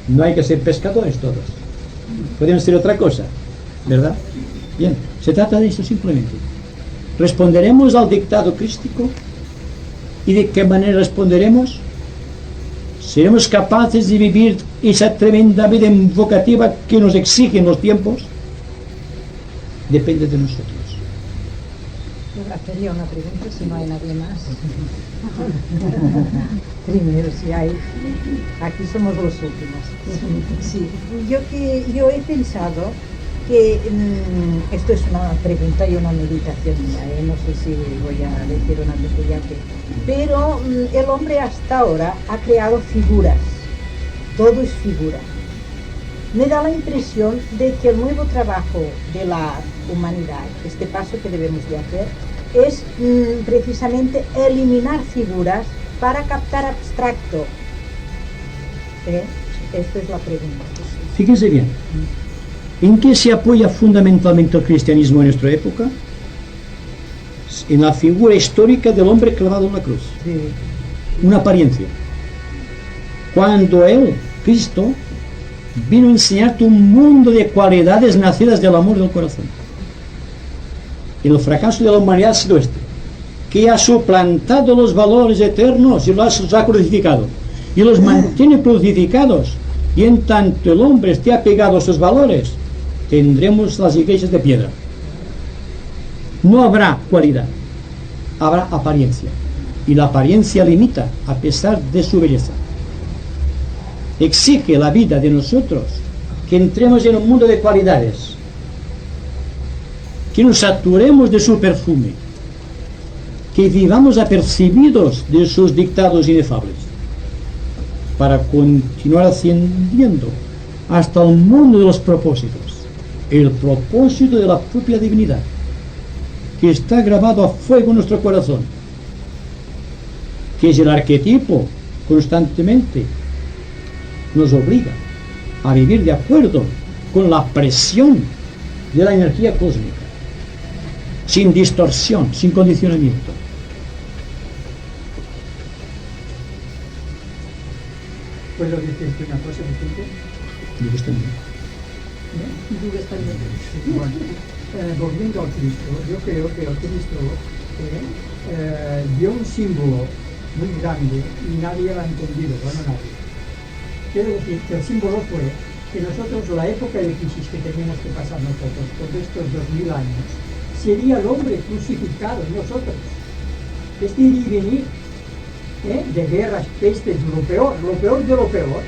no hay que ser pescadores todos. Podemos ser otra cosa, ¿verdad? Bien, se trata de eso simplemente. ¿Responderemos al dictado crístico? ¿Y de qué manera responderemos? ¿Seremos capaces de vivir esa tremenda vida invocativa que nos exigen los tiempos? Depende de nosotros. Yo hacería una pregunta si no hay nadie más. Primero, si hay. Aquí somos los últimos. Sí, yo he pensado que esto es una pregunta y una meditación mía, no sé si voy a decir una tontería, pero el hombre hasta ahora ha creado figuras, todo es figura. Me da la impresión de que el nuevo trabajo de la humanidad, este paso que debemos de hacer, es precisamente eliminar figuras para captar abstracto. Esta es la pregunta. Fíjense bien, ¿en qué se apoya fundamentalmente el cristianismo en nuestra época? En la figura histórica del hombre clavado en la cruz. Sí. Una apariencia. Cuando él, Cristo, vino a enseñarte un mundo de cualidades nacidas del amor del corazón. Y el fracaso de la humanidad ha sido este, que ha suplantado los valores eternos y los ha crucificado. Y los mantiene crucificados. Y en tanto el hombre esté apegado a sus valores, tendremos las iglesias de piedra. No habrá cualidad, habrá apariencia. Y la apariencia limita a pesar de su belleza. Exige la vida de nosotros que entremos en un mundo de cualidades, que nos saturemos de su perfume, que vivamos apercibidos de sus dictados inefables, para continuar ascendiendo hasta el mundo de los propósitos, el propósito de la propia divinidad, que está grabado a fuego en nuestro corazón, que es el arquetipo constantemente nos obliga a vivir de acuerdo con la presión de la energía cósmica, sin distorsión, sin condicionamiento. ¿Puedo decirte una cosa, Vicente? Digo también. Bueno, volviendo al Cristo, yo creo que el Cristo dio un símbolo muy grande y nadie lo ha entendido, bueno, nadie. Quiero decir que el símbolo fue que nosotros, la época de crisis que teníamos que pasar nosotros por estos 2000 años, sería el hombre crucificado, nosotros. Este ir y venir de guerras, pestes, lo peor de lo peor,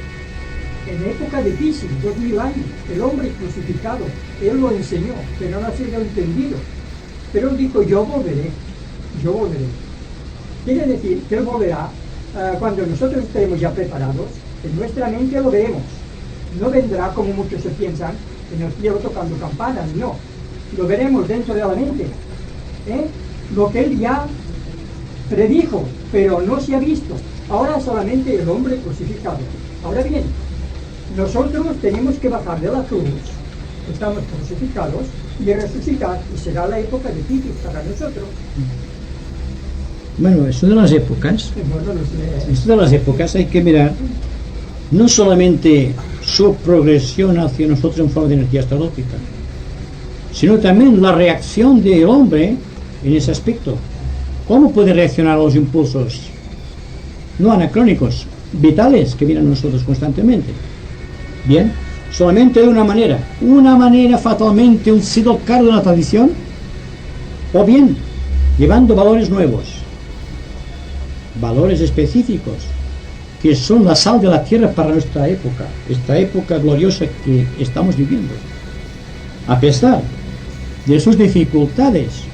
en época de crisis, 2000 años, el hombre crucificado, él lo enseñó, pero no ha sido entendido. Pero él dijo, yo volveré. Quiere decir que él volverá cuando nosotros estemos ya preparados, en nuestra mente lo veremos. No vendrá como muchos se piensan, en el cielo tocando campanas, no. Lo veremos dentro de la mente. Lo que él ya predijo, pero no se ha visto. Ahora solamente el hombre crucificado. Ahora bien, nosotros tenemos que bajar de la cruz, estamos crucificados, y resucitar, y será la época difícil para nosotros. Bueno, eso de las épocas, hay que mirar no solamente su progresión hacia nosotros en forma de energía astrológica, sino también la reacción del hombre en ese aspecto. ¿Cómo puede reaccionar a los impulsos no anacrónicos, vitales, que vienen a nosotros constantemente? Bien, solamente de una manera fatalmente un sido cargo de la tradición, o bien llevando valores nuevos, valores específicos, que son la sal de la tierra para nuestra época, esta época gloriosa que estamos viviendo. A pesar de sus dificultades,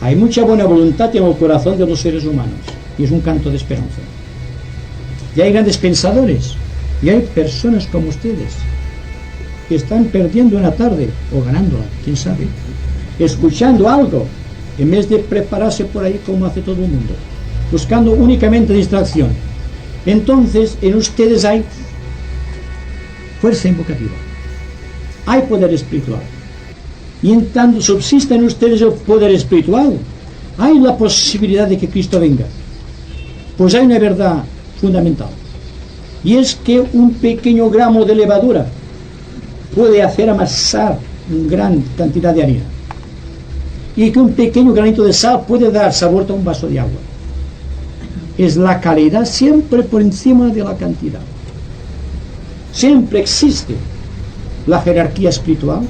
hay mucha buena voluntad en el corazón de los seres humanos, y es un canto de esperanza. Y hay grandes pensadores, y hay personas como ustedes, que están perdiendo una tarde, o ganándola, quién sabe, escuchando algo, en vez de prepararse por ahí como hace todo el mundo, buscando únicamente distracción. Entonces en ustedes hay fuerza invocativa, hay poder espiritual, y en tanto subsista en ustedes el poder espiritual, hay la posibilidad de que Cristo venga. Pues hay una verdad fundamental, y es que un pequeño gramo de levadura puede hacer amasar una gran cantidad de harina, y que un pequeño granito de sal puede dar sabor a un vaso de agua. Es la calidad siempre por encima de la cantidad. Siempre existe la jerarquía espiritual,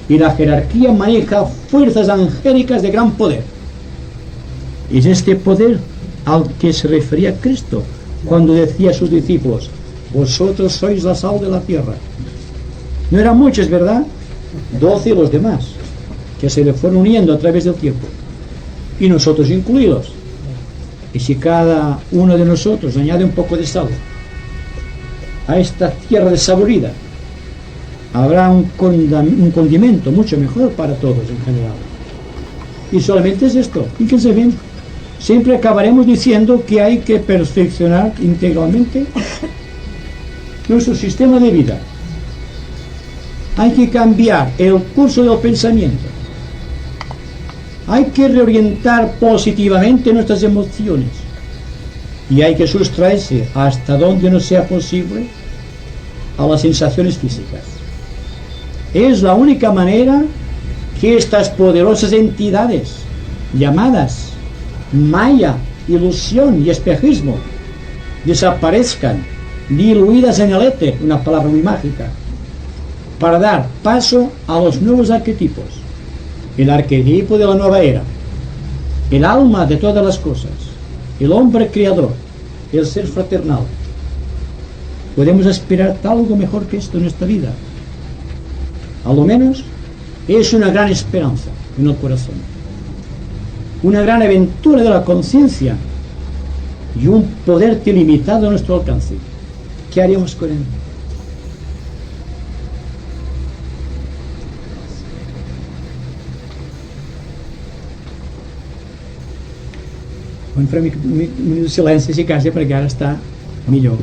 y la jerarquía maneja fuerzas angélicas de gran poder. Es este poder al que se refería Cristo cuando decía a sus discípulos: vosotros sois la sal de la tierra. No eran muchos, ¿verdad? 12 y los demás, que se le fueron uniendo a través del tiempo, y nosotros incluidos. Y si cada uno de nosotros añade un poco de sal a esta tierra desaborida, habrá un condimento mucho mejor para todos en general. Y solamente es esto. Fíjense bien, siempre acabaremos diciendo que hay que perfeccionar integralmente nuestro sistema de vida. Hay que cambiar el curso del pensamiento. Hay que reorientar positivamente nuestras emociones. Y hay que sustraerse hasta donde no sea posible a las sensaciones físicas. Es la única manera que estas poderosas entidades llamadas Maya, ilusión y espejismo desaparezcan, diluidas en el éter, una palabra muy mágica, para dar paso a los nuevos arquetipos. El arquetipo de la nueva era, el alma de todas las cosas, el hombre creador, el ser fraternal. ¿Podemos aspirar a algo mejor que esto en esta vida? A lo menos es una gran esperanza en el corazón, una gran aventura de la conciencia y un poder ilimitado a nuestro alcance. ¿Qué haremos con él? Vamos fer un minut de silenci, si casa, perquè ara està millor.